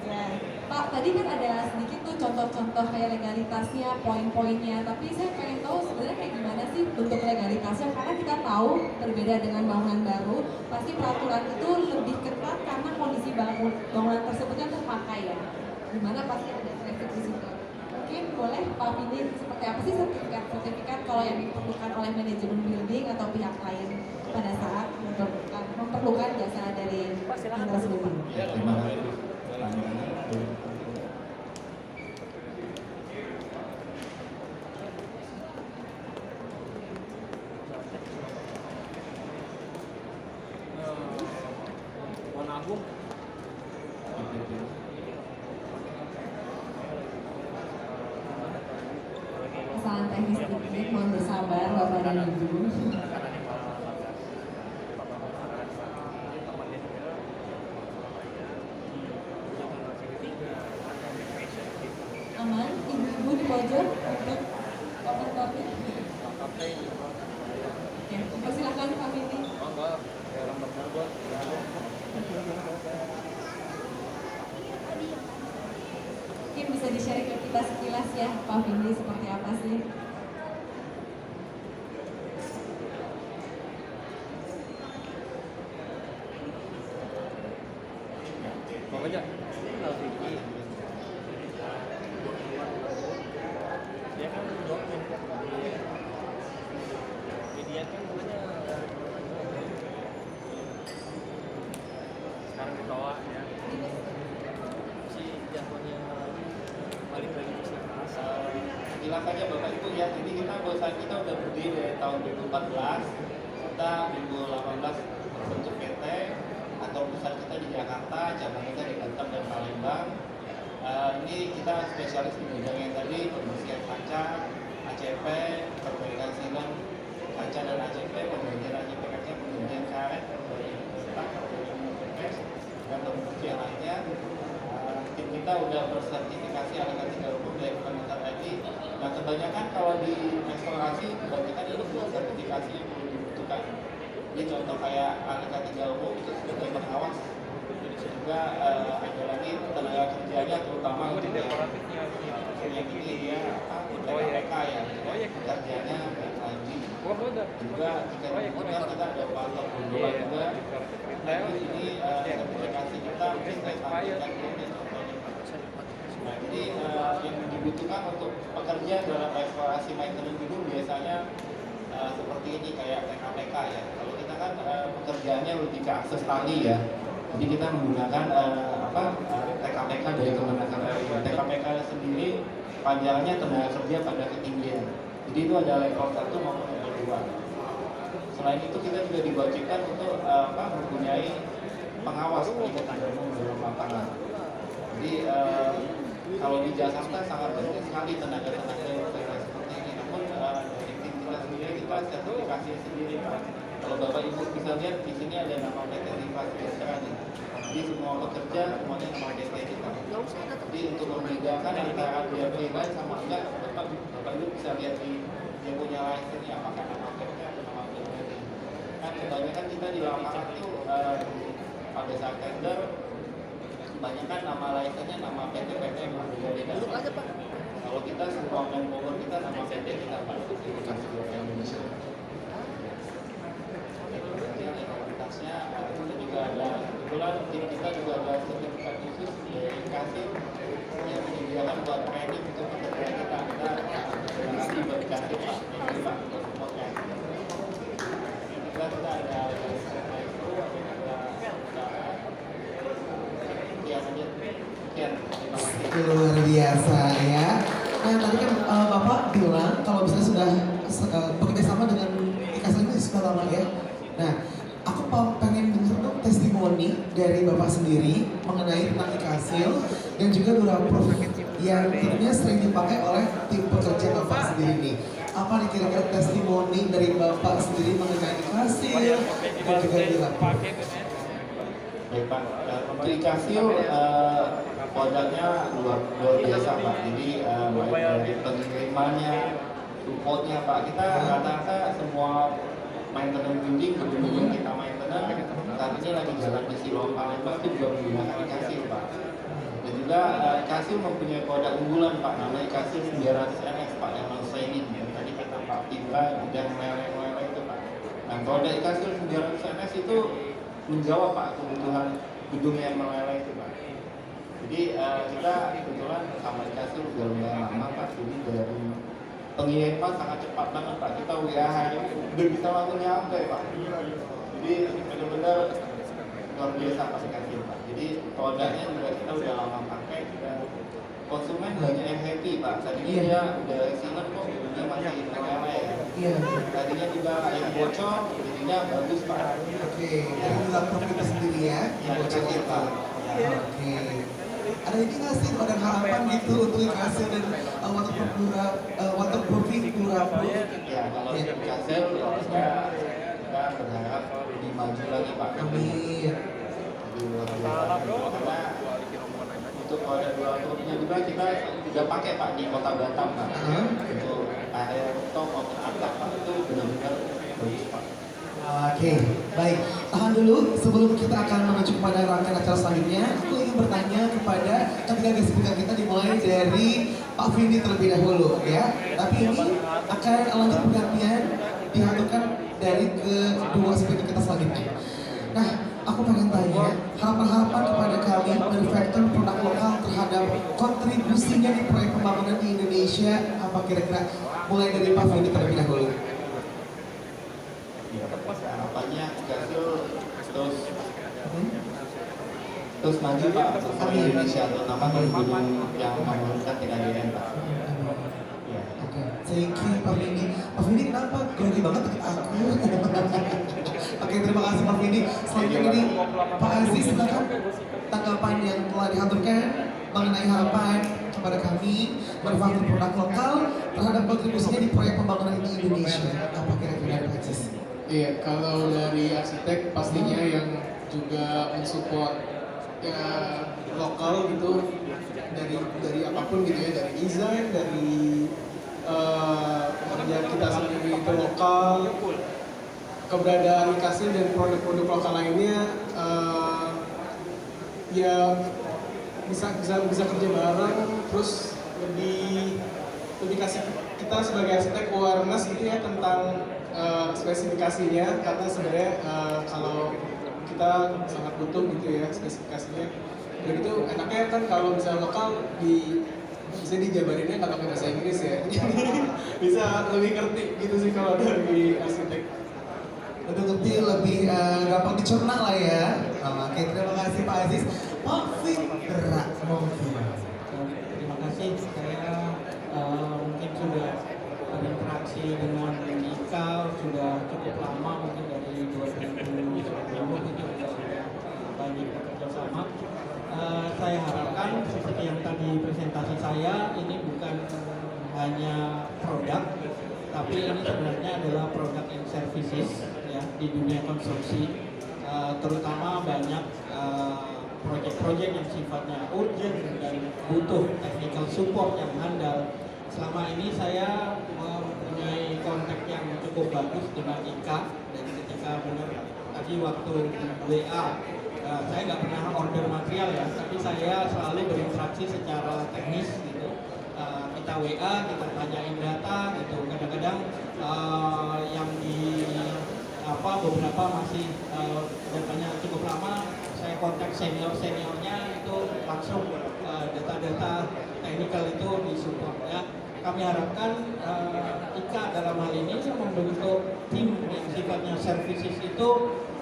Ya, Pak tadi kan ada sedikit tuh contoh-contoh kayak legalitasnya, poin-poinnya. Tapi saya pengen tahu sebenarnya kayak gimana sih bentuk legalitasnya? Karena kita tahu berbeda dengan bangunan baru, pasti peraturan itu lebih ketat karena kondisi bangunan tersebut kan terpakai ya. Dimana pasti ada traffic di situ. Mungkin boleh Pak Vindi seperti apa sih sertifikat kalau yang diperlukan oleh manajemen building atau pihak lain pada saat memerlukan jasa dari Indra Building? Ya, terima kasih. Baik, mohon bersabar Bapak dan Ibu. Aman, ibu-ibu di pojok untuk kopi-kopi. Oke, persilakan Pak Mini. Mungkin bisa di-share ke kita sekilas ya, Pak Vindi seperti apa sih? Pokoknya dia kan dosen media kan namanya sekarang ditolak ya si jadwalnya balik lagi ke Selasa. Bilang saja Bapak Ibu ya, jadi perusahaan kita udah berdiri dari tahun 2014. Kita 2018 bentuk PT, atau pusat kita di Jakarta, cabang kita di Batam dan Palembang. Ini kita spesialis di bidang yang tadi, pembersihan kaca, ACP, perbaikan silang kaca dan ACP, pembagian ACP kaca, pembagian karet, pembagian setak, pembagian PPS, dan pembersihan lainnya. Tim kita udah bersertifikasi ALEKA 30 dari Kementerian IT. Nah kebanyakan kalau di restorasi, kebanyakan itu bukan sertifikasi yang perlu dibutuhkan. Jadi contoh kayak ALEKA 30 itu sebagai pengawas. Juga ada lagi tenaga kerjanya terutama untuk yang ini dia TKPK ya, kerjanya lagi. Juga jika dibutuhkan kita ada patok gondola juga. Nah ini sertifikasi kita mungkin saya sampaikan ini contohnya. Nah jadi yang dibutuhkan untuk pekerja dalam restorasi maintenance gedung biasanya seperti ini kayak TKPK ya. Kalau kita kan pekerjaannya lebih ke akses tali ya. Jadi kita menggunakan TKPK dari Kementerian RI. TKPK sendiri panjangnya tenaga kerja pada ketinggian. Jadi itu ada level 1 maupun level 2. Selain itu kita juga diwajibkan untuk mempunyai pengawas penyelidikan umum dalam lapangan. Jadi kalau di Jakarta sangat penting sekali tenaga-tenaga yang seperti ini. Namun dari tim kita sendiri kita sertifikasi sendiri Pak. Kalau Bapak Ibu bisa lihat di sini ada nama PT Rifat Biasera nih. Jadi semua pekerja semuanya nama PT kita. Jadi untuk membedakan antara dia pribadi sama enggak, Bapak Ibu bisa lihat di dia punya license apakah nama PT atau nama pribadi. Kan kebanyakan kita di lapangan itu pada saat tender kebanyakan nama license-nya nama PT yang berbeda-beda. Kalau kita semua manpower kita nama PT kita Pak. Kasih Indonesia. Kita juga ada kebetulan tim kita juga ada sertifikat khusus dari kasih yang menyediakan buat training untuk pekerja kita berarti buat kasih Pak ini Pak untuk supportnya juga kita ada maestro ada sekian aja sekian terima kasih. Luar biasa ya. Nah tadi kan Bapak bilang kalau misalnya sudah bekerja sama dengan IKASIL ini sudah lama ya. Nah aku pengen dengar dong testimoni dari Bapak sendiri mengenai tentang IKASIL dan juga Duraprof yang tentunya sering dipakai oleh tim pekerja Bapak sendiri nih. Apa nih kira-kira testimoni dari Bapak sendiri mengenai IKASIL dan juga Duraprof? Baik Pak, untuk IKASIL produknya luar biasa Pak. Jadi baik dari pengirimannya, supportnya Pak. Kita rata-rata semua maintenance building, gedung-gedung kita maintenance, saat ini lagi jalan di Siloam Palembang itu juga menggunakan IKASIL Pak. Dan juga IKASIL mempunyai produk unggulan Pak, namanya IKASIL 900 NX Pak, yang non-shining. Tadi kata Pak Pindra, dan meleleh-meleleh itu Pak. Nah produk IKASIL 900 NX itu menjawab Pak kebutuhan gedung yang meleleh itu Pak. Jadi kita kebetulan sama IKASIL udah lumayan lama Pak, jadi dari pengiriman sangat cepat banget Pak, kita WA udah bisa langsung nyampe Pak. Jadi benar-benar luar biasa Pak IKASIL Pak. Jadi produknya juga kita udah lama pakai dan konsumen banyak yang happy Pak. Tadinya dia udah excellent kok, dia masih meleleh ya. Iya. Tadinya juga yang bocor, jadinya bagus Pak. Oke, dari Duraprof itu sendiri ya, yang bocor IKASIL Pak. Oke. Ada ini nggak sih ada harapan gitu untuk IKASIL dan waterproofing berapa? Ya, kalau tim Kasel ya kita berharap lebih maju lagi Pak. Amin. Lebih luar biasa. Karena untuk roda 2 truknya juga kita juga pakai Pak di Kota Batam Pak. Untuk area rooftop maupun atap Pak itu benar-benar bagus Pak. Oke, baik. Tahan dulu sebelum kita akan menuju kepada rangkaian acara selanjutnya. Aku ingin bertanya kepada ketiga guest speaker kita dimulai dari Pak Vindi terlebih dahulu ya. Tapi ini akan lanjut pergantian dihaturkan dari kedua speaker kita selanjutnya. Nah, aku pengen tanya harapan-harapan kepada kami manufacturer produk lokal terhadap kontribusinya di proyek pembangunan di Indonesia apa kira-kira? Mulai dari Pak Vindi terlebih dahulu. Harapannya Kasel terus maju Pak untuk Indonesia, terutama di bidang yang membangunkan TKDN Pak. Ya. Oke, thank you Pak Vindi. Pak Vindi kenapa grogi banget deket aku? Oke, terima kasih Pak Vindi. Selanjutnya ini Pak Aziz, silakan tanggapan yang telah dihaturkan mengenai harapan kepada kami manufaktur produk lokal terhadap kontribusinya di proyek pembangunan di Indonesia. Apa kira-kira Pak Aziz? Iya, kalau dari arsitek pastinya yang juga mensupport ya lokal gitu dari apapun gitu ya, dari desain, dari pekerjaan kita sendiri itu lokal, keberadaan Kasil dan produk-produk lokal lainnya ya bisa kerja bareng, terus lebih kasih kita sebagai arsitek awareness gitu ya tentang spesifikasinya, karena sebenarnya kalau kita sangat butuh gitu ya spesifikasinya. Dan itu enaknya kan kalau misalnya lokal bisa dijabarinnya kalau pakai bahasa Inggris ya. Bisa lebih ngerti gitu sih kalau dari arsitek. Lebih ngerti, lebih gampang dicerna lah ya. Oke, terima kasih Pak Aziz. Pak Fitra, mungkin. Terima kasih. Saya mungkin sudah berinteraksi dengan Ika sudah cukup lama, mungkin dari 2020 itu sudah banyak bekerja sama. Saya harapkan seperti yang tadi presentasi saya, ini bukan hanya produk, tapi ini sebenarnya adalah produk and services ya di dunia konstruksi. Terutama banyak proyek-proyek yang sifatnya urgent dan butuh technical support yang handal. Selama ini saya mempunyai kontak yang cukup bagus dengan Ika, dan ketika benar tadi waktu WA saya nggak pernah order material ya, tapi saya selalu berinteraksi secara teknis gitu. Kita WA, kita tanyain data gitu. Kadang-kadang yang di beberapa masih datanya cukup lama, saya kontak seniornya itu langsung data-data teknikal itu disupport ya. Kami harapkan Ika dalam hal ini membentuk tim yang sifatnya services itu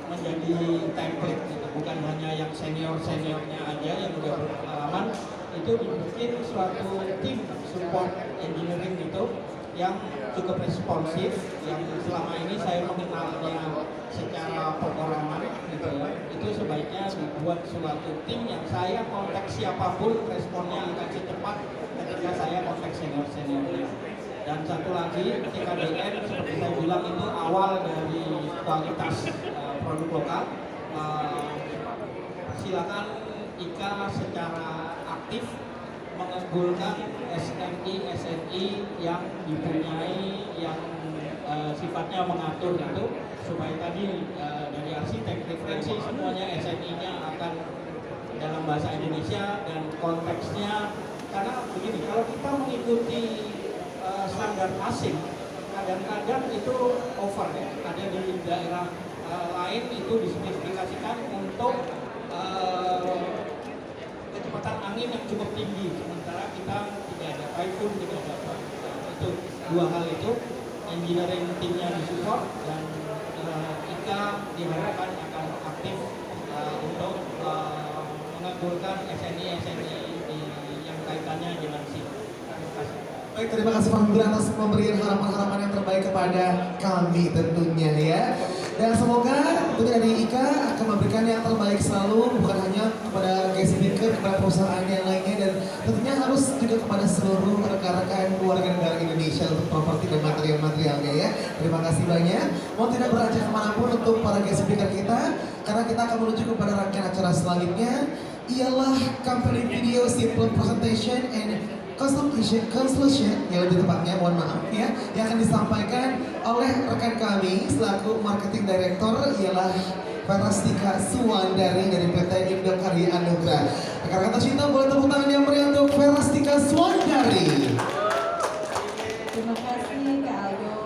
menjadi template gitu. Bukan hanya yang seniornya aja yang udah berpengalaman, itu dibikin suatu tim support engineering gitu yang cukup responsif, yang selama ini saya mengenalnya secara perorangan gitu ya. Itu sebaiknya dibuat suatu tim yang saya kontak siapapun responnya akan secepat ketika saya kontak seniornya. Dan satu lagi, TKDN seperti saya bilang itu awal dari kualitas produk lokal. Silakan Ika secara aktif mengunggulkan SNI yang dipunyai, yang sifatnya mengatur itu, supaya tadi dari arsitek referensi semuanya SNI-nya akan dalam bahasa Indonesia dan konteksnya. Karena begini, kalau kita mengikuti standar asing, kadang-kadang itu over ya. Ada di daerah lain itu dispesifikasikan untuk kecepatan angin yang cukup tinggi, sementara kita tidak ada typhoon, tidak ada apa. Itu dua hal itu, engineering timnya disupport, dan Ika diharapkan akan aktif untuk mengabulkan SNI yang kaitannya dengan SIM. Terima kasih. Baik, terima kasih Pak Fitra atas pemberian harapan-harapan yang terbaik kepada kami tentunya ya. Dan semoga tentunya dari Ika akan memberikan yang terbaik selalu, bukan hanya kepada guest speaker, kepada perusahaan yang lainnya, dan tentunya harus juga kepada seluruh rekan-rekan warga negara Indonesia untuk properti dan material-materialnya ya. Terima kasih banyak. Mau tidak beranjak kemanapun untuk para guest speaker kita, karena kita akan menuju kepada rangkaian acara selanjutnya, ialah company video simple presentation and conclusion, yang lebih tepatnya, mohon maaf ya, yang akan disampaikan oleh rekan kami selaku marketing director, ialah Verastika Suwandari dari PT Indo Karya Anugrah. Rekan-rekan tercinta, boleh tepuk tangan yang meriah untuk Verastika Suwandari. Terima kasih Kak Aldo.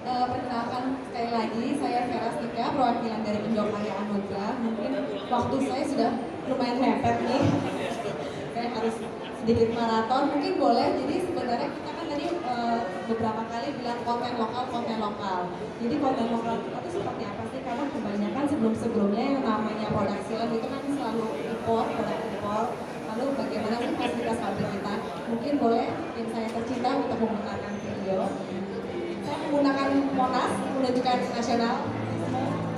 Perkenalkan sekali lagi, saya Verastika, perwakilan dari Indo Karya Anugrah. Mungkin waktu saya sudah lumayan mepet nih. Saya harus sedikit maraton, mungkin boleh. Jadi sebenarnya kita kan tadi beberapa kali bilang konten lokal. Jadi konten lokal itu seperti apa sih? Karena kebanyakan sebelum-sebelumnya yang namanya produk film itu kan selalu impor, produk impor. Lalu bagaimana sih fasilitas pabrik kita? Mungkin boleh tim saya tercinta untuk menggunakan video. Saya menggunakan Monas, menunjukkan nasional.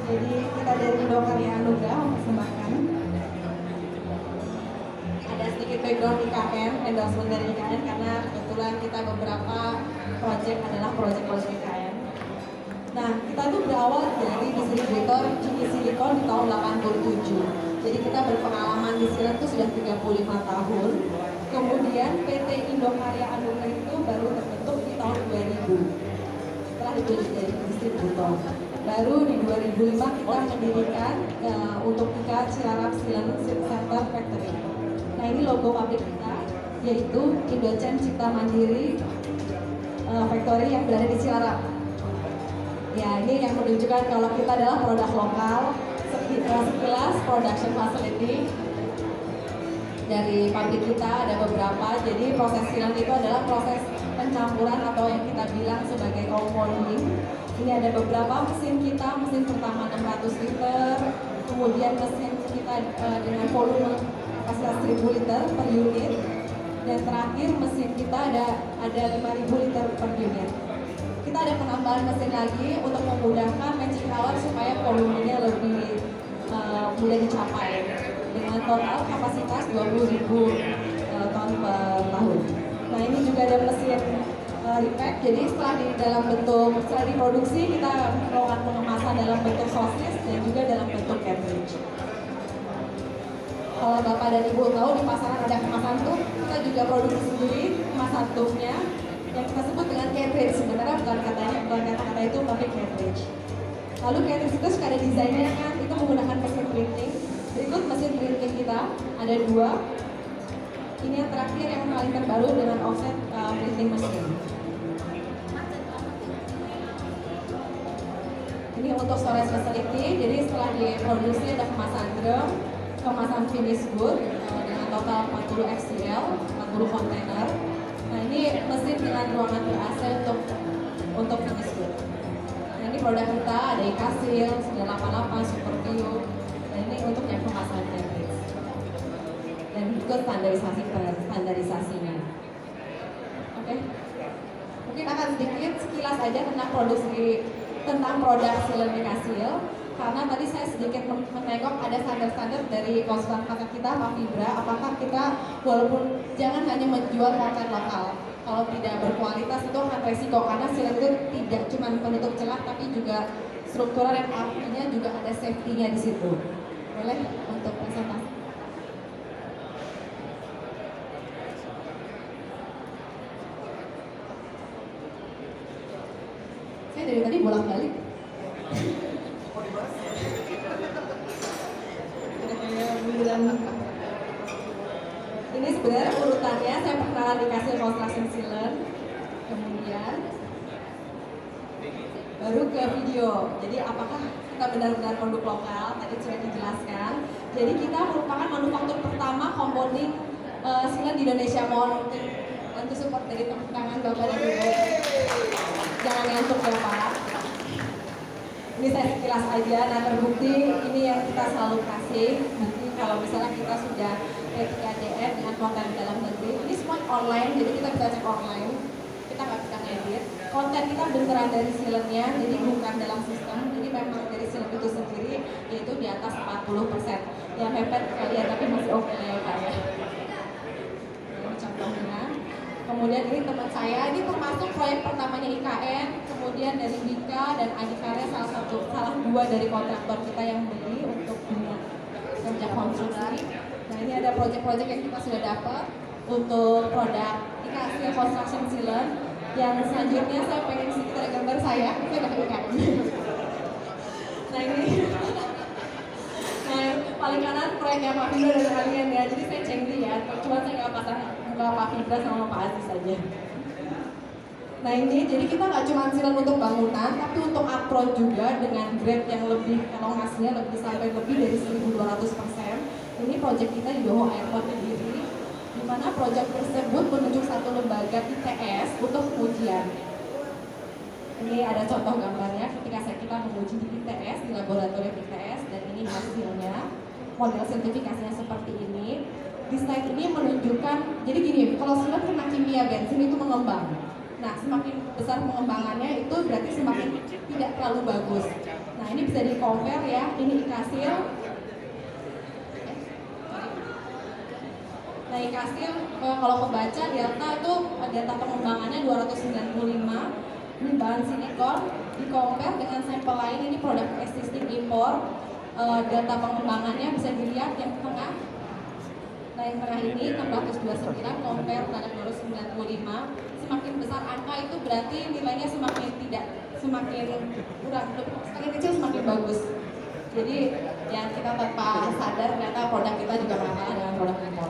Jadi kita dari Indo Karya Anugrah mempersembahkan. Ada sedikit background IKN, endorsement dari IKN, karena kebetulan kita beberapa project adalah project IKN. Nah, kita tuh berawal dari distributor Genie Silicon di tahun 87. Jadi kita berpengalaman di sini tuh sudah 35 tahun. Kemudian PT Indo Karya Anugrah itu baru terbentuk di tahun 2000. Setelah ditunjuk jadi distributor. Baru di 2005 kita mendirikan untuk Ika Cilarap Silen Center Factory. Nah, ini logo pabrik kita, yaitu Indocem Cipta Mandiri Factory yang berada di Cilarap. Ya, ini yang menunjukkan kalau kita adalah produk lokal. Sekilas production facility dari pabrik kita ada beberapa. Jadi proses silang itu adalah proses pencampuran atau yang kita bilang sebagai compounding. Ini ada beberapa mesin kita, mesin pertama 600 liter, kemudian mesin kita dengan volume kapasitas 1000 liter per unit, dan terakhir mesin kita ada 5000 liter per unit. Kita ada penambahan mesin lagi untuk memudahkan matching hour supaya volumenya lebih mudah dicapai dengan total kapasitas 20.000 ton per tahun. Nah, ini juga ada mesin repack, jadi setelah diproduksi kita melakukan pengemasan dalam bentuk sosis dan juga dalam bentuk cartridge. Kalau Bapak dan Ibu tahu di pasaran ada kemasan tuh, kita juga produksi sendiri kemasan tuhnya yang kita sebut dengan cartridge. Sebenarnya bukan kata-kata itu, tapi cartridge. Lalu cartridge itu suka ada desainnya kan, itu menggunakan mesin printing. Berikut mesin printing kita ada 2. Ini yang terakhir yang paling terbaru dengan offset printing mesin. Ini untuk storage facility, jadi setelah diproduksi ada kemasan drum, kemasan finish good dengan total 40 XCL, 40 kontainer. Nah, ini mesin dengan ruangan ber-AC untuk finish good. Nah, ini produk kita ada Ikasil, 988, Super View, dan ini untuk yang kemasan cartridge. Dan ikut standarisasinya. Oke. Mungkin akan sedikit sekilas aja tentang produk Silen Ikasil. Karena tadi saya sedikit menengok ada standar-standar dari konsultan pasar kita, Pak Fibra. Apakah kita walaupun jangan hanya menjual konten lokal, kalau tidak berkualitas itu akan resiko, karena silen itu tidak cuma penutup celah tapi juga struktural yang artinya juga ada safety-nya di situ. Boleh untuk presentasi? Saya dari tadi bolak-balik. Ini sebenarnya urutannya, saya perkenalan dikasih construction sealant, kemudian baru ke video. Jadi apakah kita benar-benar produk lokal? Tadi sudah dijelaskan. Jadi kita merupakan manufaktur pertama compounding sealant di Indonesia. Mohon bantu support dari tepuk tangan Bapak dan Ibu. Jangan ngantuk ya Pak. Ini saya sekilas aja. Nah, terbukti ini yang kita selalu kasih. Bukti kalau misalnya kita sudah P3DN dengan konten dalam negeri, ini semua online, jadi kita bisa cek online. kita nggak bisa ngedit. Konten kita beneran dari sealernya, jadi bukan dalam sistem. Jadi memang dari sealer itu sendiri, yaitu di atas 40%. Ya mepet kalian, tapi masih oke ya Kak ya. Ini contohnya. Kemudian ini teman saya, ini termasuk proyek pertamanya IKN, kemudian dari Bika dan Adikarya salah dua dari kontraktor kita yang beli untuk kerja konstruksi. Nah ini ada proyek-proyek yang kita sudah dapat untuk produk IKN Construction Sealant. Yang selanjutnya saya pengen sedikit ada gambar saya pakai IKN. Nah ini, nah paling kanan proyeknya Pak Fibra dan kalian ya, jadi saya cengli ya, cuma saya nggak pasang muka Pak Fibra sama Pak Aziz saja. Nah ini, jadi kita nggak cuma sealant untuk bangunan, tapi untuk apron juga dengan grade yang lebih, elongasinya lebih sampai lebih dari 1.200%. Ini proyek kita di Doho Airport sendiri, di mana proyek tersebut menunjuk satu lembaga ITS untuk pengujian. Ini ada contoh gambarnya ketika kita menguji di ITS, di laboratorium ITS, dan ini hasilnya. Model sertifikasinya seperti ini. Di slide ini menunjukkan, jadi gini, kalau sealant kena kimia bensin itu mengembang. Nah, semakin besar pengembangannya itu berarti semakin tidak terlalu bagus. Nah, ini bisa di-compare ya, ini IKASIL. Nah, IKASIL kalau kebaca delta itu delta pengembangannya 295. Ini bahan silikon, di-compare dengan sampel lain, ini produk existing impor. Data pengembangannya bisa dilihat yang tengah. Nah yang tengah ini 629 compare terhadap 295. Semakin besar angka itu berarti nilainya semakin kurang, semakin kecil semakin bagus. Jadi yang kita tanpa sadar ternyata produk kita juga kalah dengan produk impor.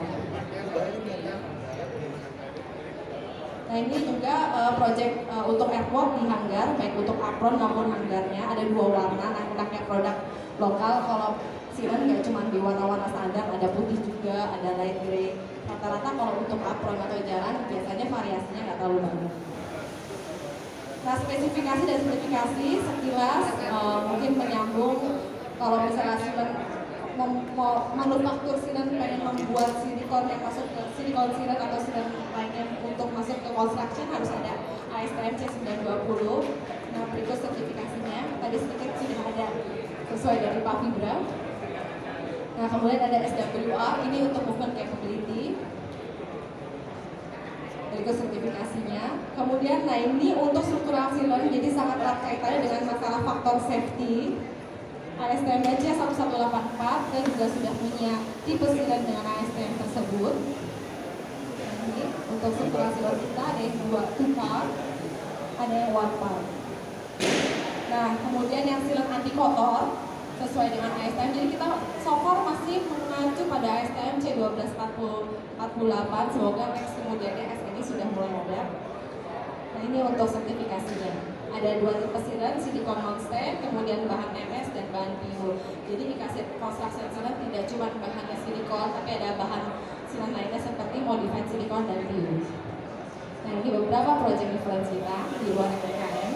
Nah ini juga project untuk airport di hanggar, baik untuk apron maupun hanggarnya ada dua warna. Nah pakai produk lokal, kalau sealant nggak cuma di warna-warna standar, ada putih juga, ada light gray. Rata-rata kalau untuk apron atau jalan biasanya variasinya nggak terlalu banyak. Nah spesifikasi dan spesifikasi sekilas mungkin menyambung kalau misalnya sealant manufaktur sealant pengen membuat silikon yang masuk ke silikon sealant atau sealant lainnya untuk masuk ke construction harus ada ASTM C920. Nah berikut sertifikasinya tadi sedikit sudah ada sesuai dari Pak Fibra. Nah kemudian ada SWR, ini untuk movement capability. Berikut sertifikasinya. Kemudian nah ini untuk struktural sealant, jadi sangat erat kaitannya dengan masalah faktor safety. ASTM C1184 dan juga sudah punya tipe sealant dengan ASTM tersebut. Nah, ini untuk struktural sealant kita ada yang 2 part, ada yang 1 part. Nah kemudian yang sealant anti kotor sesuai dengan ASTM, jadi kita so far masih mengacu pada ASTM C1248. Semoga next kemudiannya SNI sudah mulai ada. Nah ini untuk sertifikasinya. Ada 2 tipe sealant, silikon non-stain, kemudian bahan MS dan bahan PU. Jadi dikasih construction sealant tidak cuma bahannya silikon, tapi ada bahan sealant lainnya seperti modified silikon dan PU. Nah ini beberapa project reference kita di luar MKM.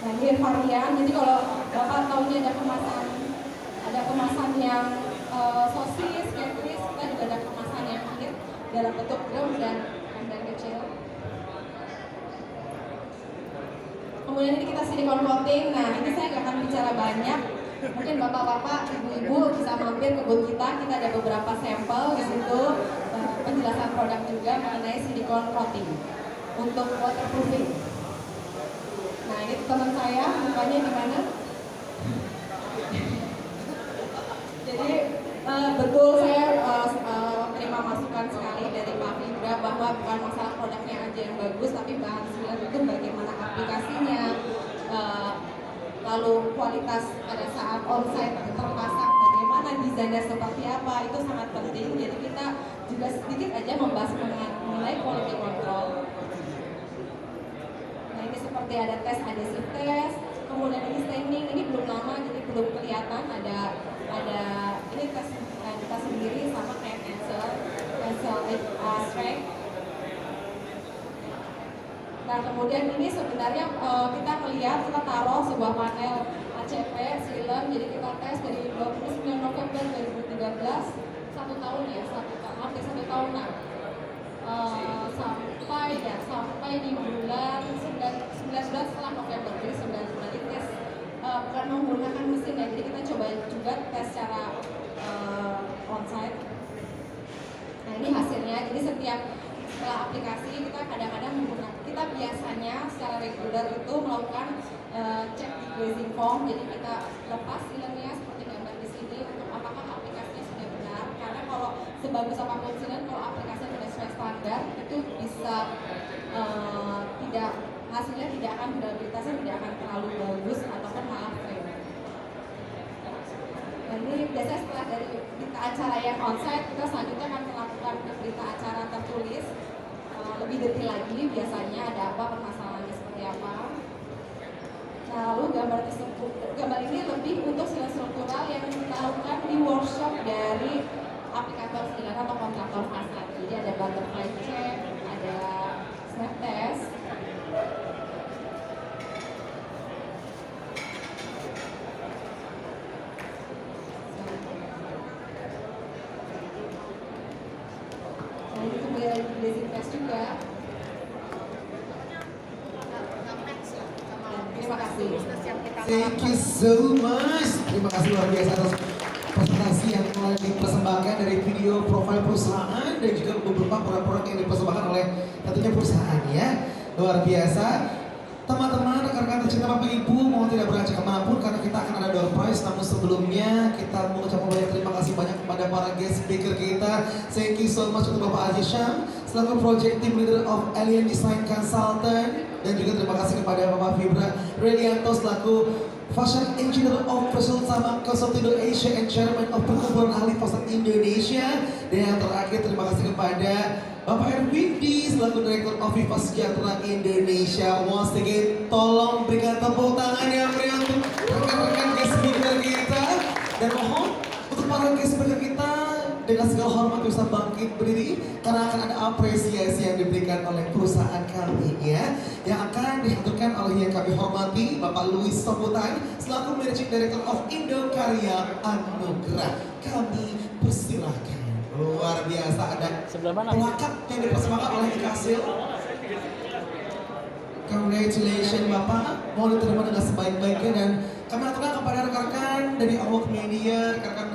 Nah ini varian, jadi kalau Bapak tahu ini ada kemasan yang sosis, catfish, kita juga ada kemasan yang akhir dalam bentuk drum dan ember kecil. Kemudian ini kita silikon coating. Nah ini saya nggak akan bicara banyak. Mungkin bapak-bapak, ibu-ibu bisa mampir ke booth kita. Kita ada beberapa sampel di situ, penjelasan produk juga mengenai silikon coating untuk waterproofing. Nah ini teman saya, mukanya di mana? Jadi betul saya terima masukan sekali dari Pak Fibra bahwa bukan masalah produknya aja yang bagus, tapi bahan sealant itu bagaimana aplikasinya, lalu kualitas pada saat onsite terpasang, bagaimana desainnya seperti apa, itu sangat penting. Jadi kita juga sedikit aja membahas mengenai quality control. Nah ini seperti ada tes adhesive test, kemudian ini staining, ini belum lama jadi belum kelihatan ada ini tes kita sendiri sama kayak cancel strength. Nah kemudian ini sebenarnya kita melihat, kita taruh sebuah panel ACP sealant, jadi kita tes dari 29 November 2013, 1 tahun ya, hampir 1 tahun nah. Sampai Jadi setiap setelah aplikasi kita kadang-kadang menggunakan, kita biasanya secara reguler itu melakukan cek di glazing form. Jadi kita lepas sealernya seperti gambar di sini untuk apakah aplikasinya sudah benar. Karena kalau sebagus apapun sealer, kalau aplikasinya tidak sesuai standar itu bisa tidak, hasilnya tidak akan, durabilitasnya tidak akan terlalu bagus ataupun malah fail. Dan ini biasanya setelah dari berita acara yang onsite, kita selanjutnya akan melakukan berita acara tertulis lebih detail lagi, biasanya ada apa, permasalahannya seperti apa. Nah, lalu gambar tersebut, gambar ini lebih untuk silang struktural yang kita lakukan di workshop dari aplikator silang atau kontraktor fasad. Jadi ada butterfly check, ada snap test. Lalu kemudian basic test juga. Dan terima kasih. Thank you so much. Terima kasih luar biasa atas presentasi yang telah dipersembahkan dari video profil perusahaan dan juga beberapa produk-produk yang dipersembahkan oleh tentunya perusahaan ya. Luar biasa. Teman-teman, rekan-rekan tercinta Bapak Ibu, mau tidak beranjak kemanapun karena kita akan ada door prize. Namun sebelumnya kita mengucapkan banyak terima kasih banyak kepada para guest speaker kita. Thank you so much untuk Bapak Aziz Syam selaku Project Team Leader of Alien Design Consultant, dan juga terima kasih kepada Bapak Fibra Relianto selaku Fashion Engineer of Persultama Consulting Asia and Chairman of Perkumpulan Ahli Fashion Indonesia. Dan yang terakhir terima kasih kepada Bapak Erwin D selaku Direktur of Viva Sejahtera Indonesia. Once again, tolong berikan tepuk tangan yang meriah untuk rekan-rekan guest speaker kita. Dan mohon untuk para guest speaker kita dengan segala hormat bisa bangkit berdiri karena akan ada apresiasi yang diberikan oleh perusahaan kami ya, yang akan dihaturkan oleh yang kami hormati Bapak Louis Soputan selaku Managing Director of Indo Karya Anugerah. Kami persilahkan. Luar biasa, ada plakat yang dipersembahkan oleh Ikasil. Congratulations Bapak, mohon diterima dengan sebaik-baiknya dan kami aturkan kepada rekan-rekan dari Awak Media, rekan-rekan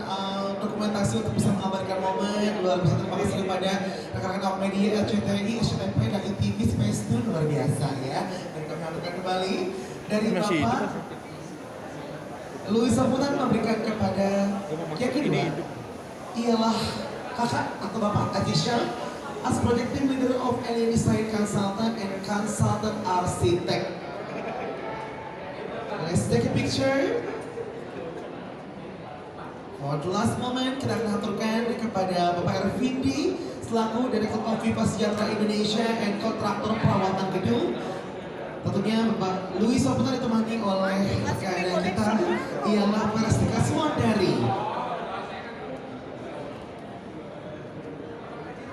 dokumentasi untuk bisa mengabarkan momen. Luar biasa, terima kasih kepada rekan-rekan Awak Media, RCTI, SCTV, dan ITV Space Tune, luar biasa ya. Dan kami aturkan kembali dari Bapak Louis Saputan memberikan kepada yang kedua ialah kakak atau Bapak Aziz Syam as Project Team Leader of Alien Design Consultant and Consultant Architect. Let's take a picture. For the last moment, kita akan aturkan kepada Bapak Ervindi selaku Direktur of Viva Sejahtera Indonesia and Kontraktor Perawatan Gedung. Tentunya Bapak Louis Soputan ditemani oleh rekan kita ialah Parastika Suwandari.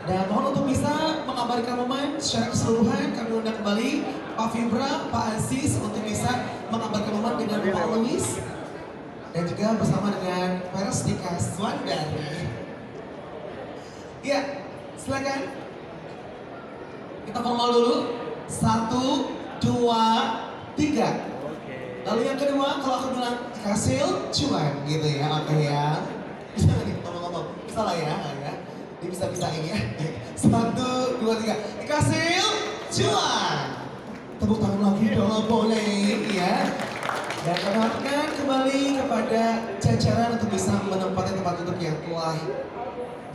Dan mohon untuk bisa mengabarkan momen secara keseluruhan, kami undang kembali Pak Fibra, Pak Aziz untuk bisa mengabarkan momen dengan Pak Louis dan juga bersama dengan Parastika Suwandari. Ya, silakan. Kita formal dulu. 1, 2, 3. Lalu yang kedua, kalau aku bilang hasil cuan gitu ya, oke ya. Bisa nggak nih ngomong-ngomong? Salah ya, ya. Dia bisa-bisain ya. 1, 2, 3. Dikasih cuan. Tepuk tangan lagi dong, boleh ya. Dan kami harapkan kembali kepada jajaran untuk bisa menempati tempat duduk yang telah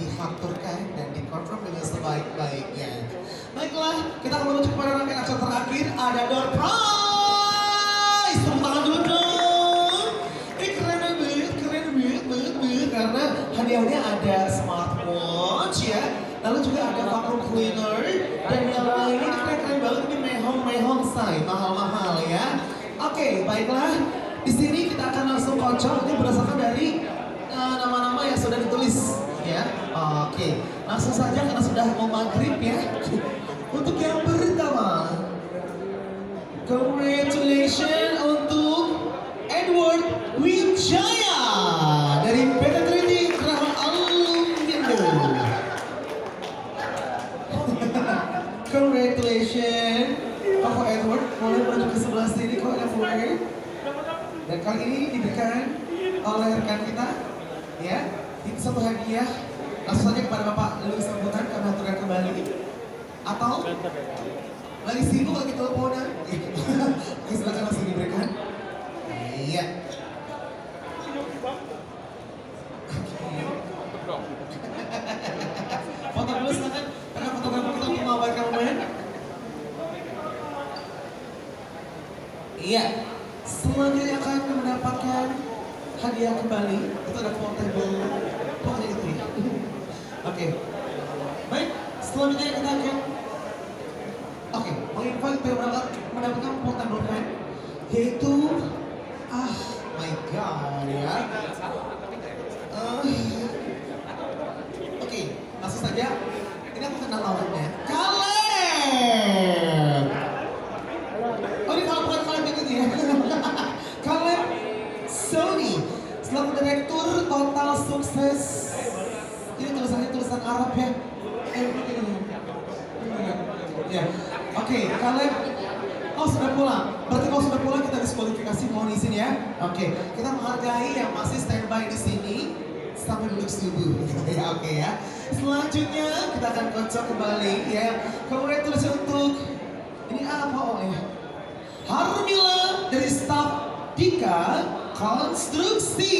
diaturkan dan dikonfirm dengan sebaik-baiknya. Baiklah, kita akan menuju kepada rangkaian acara terakhir. Ada door prize. Tepuk tangan dulu dong. Keren banget, karena hadiahnya ada smartwatch ya. Lalu juga ada vacuum cleaner dan yang lainnya keren banget, ini mehong say, mahal-mahal ya. Oke, baiklah. Di sini kita akan langsung kocok ini berdasarkan dari nama-nama yang sudah ditulis ya. Oke, langsung saja karena sudah mau maghrib ya. Untuk yang pertama, congratulations untuk Edward Wijaya dari PT Triti Graha Alumindo. Congratulations, Pak Edward, boleh menuju ke sebelah sini kok Edward. Dan kali ini diberikan oleh rekan kita, ya, ini satu hadiah Langsung saja kepada Bapak Louis sambutan kami aturkan kembali. Atau lagi sibuk lagi teleponan? Oke, silakan langsung diberikan. Iya. Foto dulu silakan. Karena fotografer kita untuk mengabarkan momen. Iya. Selanjutnya akan mendapatkan hadiah kembali. Itu ada portable. Pokoknya itu ya. Oke. Baik. Selanjutnya kita akan menginvite beberapa mendapatkan portable fan, yaitu my god ya. Oke, langsung saja. Ini aku kenal orangnya. Kaleb. Oh ini kalau bukan Kaleb gitu ya. Kaleb Sony selaku direktur Total Sukses. Ini tulisannya tulisan Arab ya. Ya, oke, Kaleb. Oh sudah pulang. Berarti kalau sudah pulang kita diskualifikasi, mohon izin ya. Oke, kita menghargai yang masih standby di sini sampai duduk subuh. Ya, oke ya. Selanjutnya kita akan kocok kembali ya. Congratulations untuk ini apa ya? Harmila dari staf Dika Konstruksi.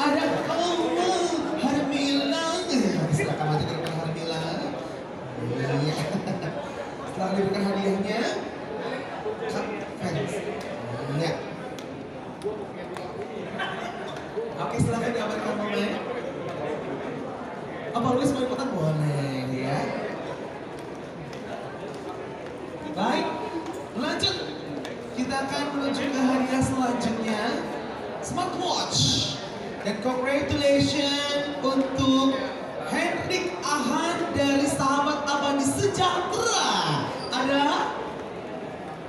Ada Harmila. Silakan maju ke depan Harmila. Iya. Setelah diberikan hadiahnya, iya. Oke, silahkan diabadikan momen. Apa Luis mau ikutan? Boleh ya. Baik, lanjut. Kita akan menuju ke hadiah selanjutnya, smartwatch. Dan congratulations untuk Hendrik Ahan dari sahabat Abadi Sejahtera.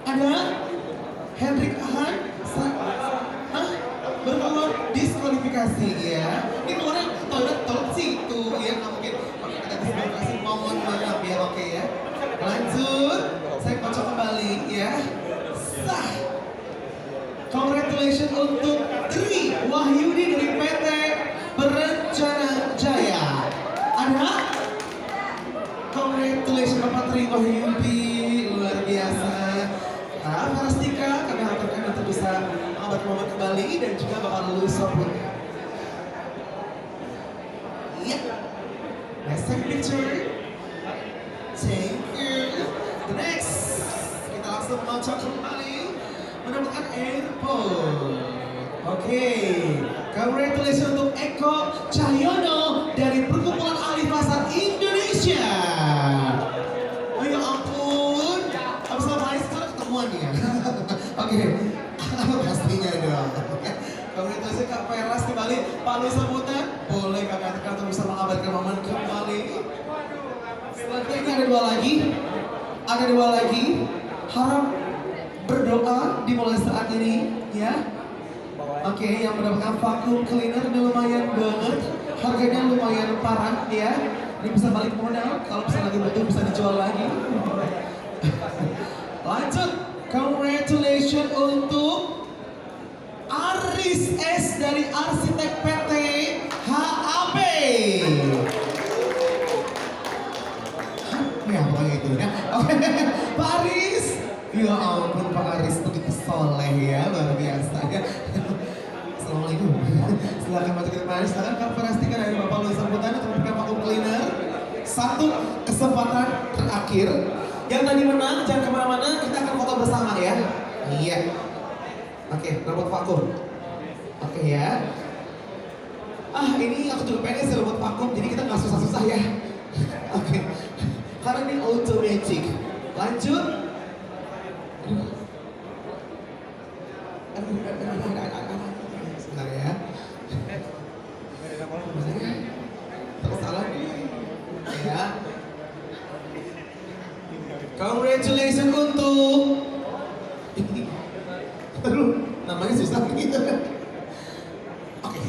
Ada Hendrik Ahan. Berkeluar diskualifikasi ya. Ini keluarnya toilet situ ya, nggak mungkin. Oke, kita diskualifikasi, mohon maaf ya. Oke ya. Lanjut, saya kocok kembali ya. Sah. Congratulations untuk Tri Wahyudi dari PT Berencana Jaya. Ada? Congratulations Bapak Tri Wahyudi, luar biasa. Farastika, kami haturkan untuk bisa mengabat momen kembali dan juga Bapak Lulus Soput. Iya. Let's take a picture. Thank you. The next, kita langsung meloncat kembali mendapatkan airport. Oke, congratulations untuk Eko Cahyono dari Perkumpulan Ahli Pasar Indonesia. Oh ya ampun, abis ngapain sekarang ketemuan ya? Oke, pastinya dong. Congratulations Kak Peras kembali, Pak Luis sambutan. Boleh kami aturkan untuk bisa mengabarkan momen kembali. Selanjutnya ini ada dua lagi. Harap berdoa dimulai saat ini ya. Oke, yang mendapatkan vacuum cleaner ini lumayan banget, harganya lumayan parah ya. Ini bisa balik modal, kalau bisa lagi butuh bisa dijual lagi. Lanjut, congratulations untuk Aris S dari Arsitek PT HAB. Ya pokoknya itu ya. Oke, Pak Aris. Ya ampun Pak Aris begitu soleh ya, luar biasa ya. Assalamualaikum. Silakan maju ke depan. Silakan Kak Farastika dari Bapak Luis sambutan untuk memberikan vacuum cleaner. Satu kesempatan terakhir. Yang tadi menang jangan kemana-mana. Kita akan foto bersama ya. Iya. Oke, robot vakum. Oke ya. Ini aku juga pengen sih robot vakum. Jadi kita nggak susah-susah ya. Oke. Karena ini automatic. Lanjut. Sebentar ya. Tersalah ya. Congratulations untuk aduh, namanya susah gitu. Oke.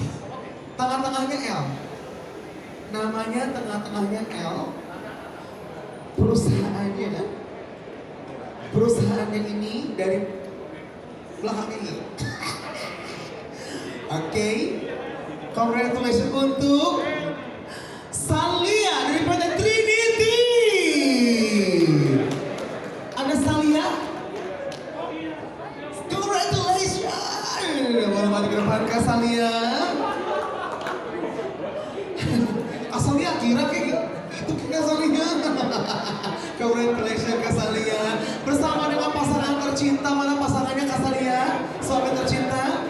Tengah-tengahnya L. Namanya tengah-tengahnya L. Perusahaannya kan? Perusahaannya ini dari belakangnya ini. Oke. Congratulations untuk Congratulations Kasalia. Bersama dengan pasangan tercinta, mana pasangannya Kasalia? Suami tercinta?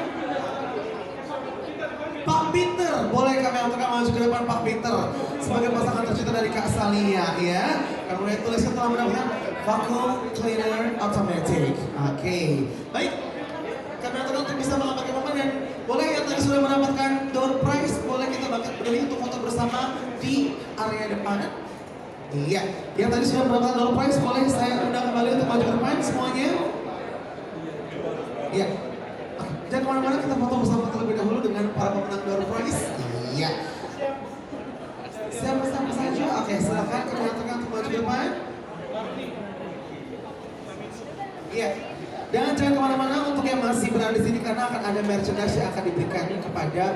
Pak Peter, boleh kami aturkan maju ke depan Pak Peter sebagai pasangan tercinta dari Kak Salia ya. Congratulations telah mendapatkan vacuum cleaner automatic. Oke, baik. Kami aturkan untuk bisa mengamalkan momen dan boleh yang tadi sudah mendapatkan door prize, boleh kita berdiri untuk foto bersama di area depan. Iya, yang tadi sudah mendapatkan door prize, boleh saya undang kembali untuk maju ke depan semuanya. Iya. Jangan kemana-mana, kita foto bersama terlebih dahulu dengan para pemenang door prize. Iya. Siapa saja? Oke, silakan kami aturkan untuk maju ke depan. Iya. Dan jangan kemana-mana untuk yang masih berada di sini karena akan ada merchandise yang akan diberikan kepada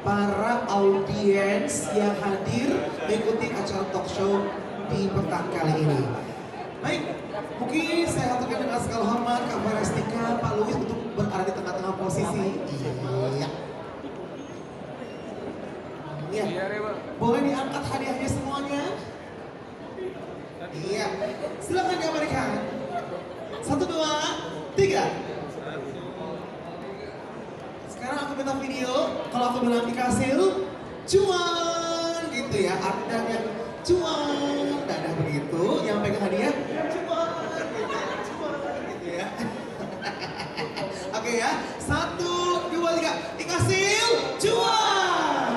para audiens yang hadir mengikuti acara talk show di petang kali ini. Baik, mungkin saya aturkan dengan segala hormat Kak Varestika, Pak Luis untuk berada di tengah-tengah posisi. Iya. Iya. Boleh diangkat hadiahnya semuanya? Iya. Silakan diabadikan. 1, 2, 3. Sekarang aku minta video. Kalau aku bilang dikasih cuan gitu ya, artinya cuan, dadah begitu. Yang pegang hadiah cuan gitu ya. Oke ya, 1, 2, 3, dikasih cuan.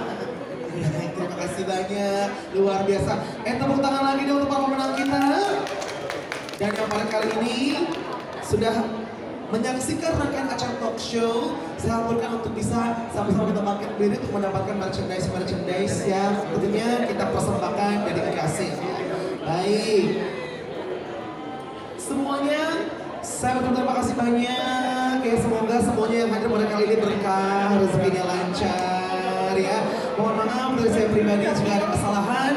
Terima kasih banyak, luar biasa. Tepuk tangan lagi dong untuk para pemenang kita. Dan yang pada kali ini sudah menyaksikan rangkaian acara talk show, saya aturkan untuk bisa sama-sama kita bangkit berdiri untuk mendapatkan merchandise yang tentunya kita persembahkan dari Kasih. Baik, semuanya saya berterima kasih banyak ya, semoga semuanya yang hadir pada kali ini berkah, rezekinya lancar ya. Mohon maaf dari saya pribadi jika ada kesalahan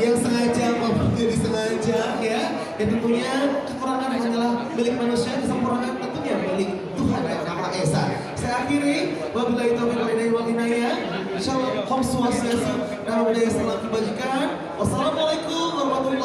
yang sengaja maupun tidak disengaja ya. Dan tentunya kekurangan hanyalah milik manusia, kesempurnaan tentunya milik Tuhan yang Maha Esa. Saya akhiri, wabillahi taufiq wal hidayah. Insyaallah, Om Swastiastu, nama budaya salam kebajikan. Wassalamualaikum warahmatullahi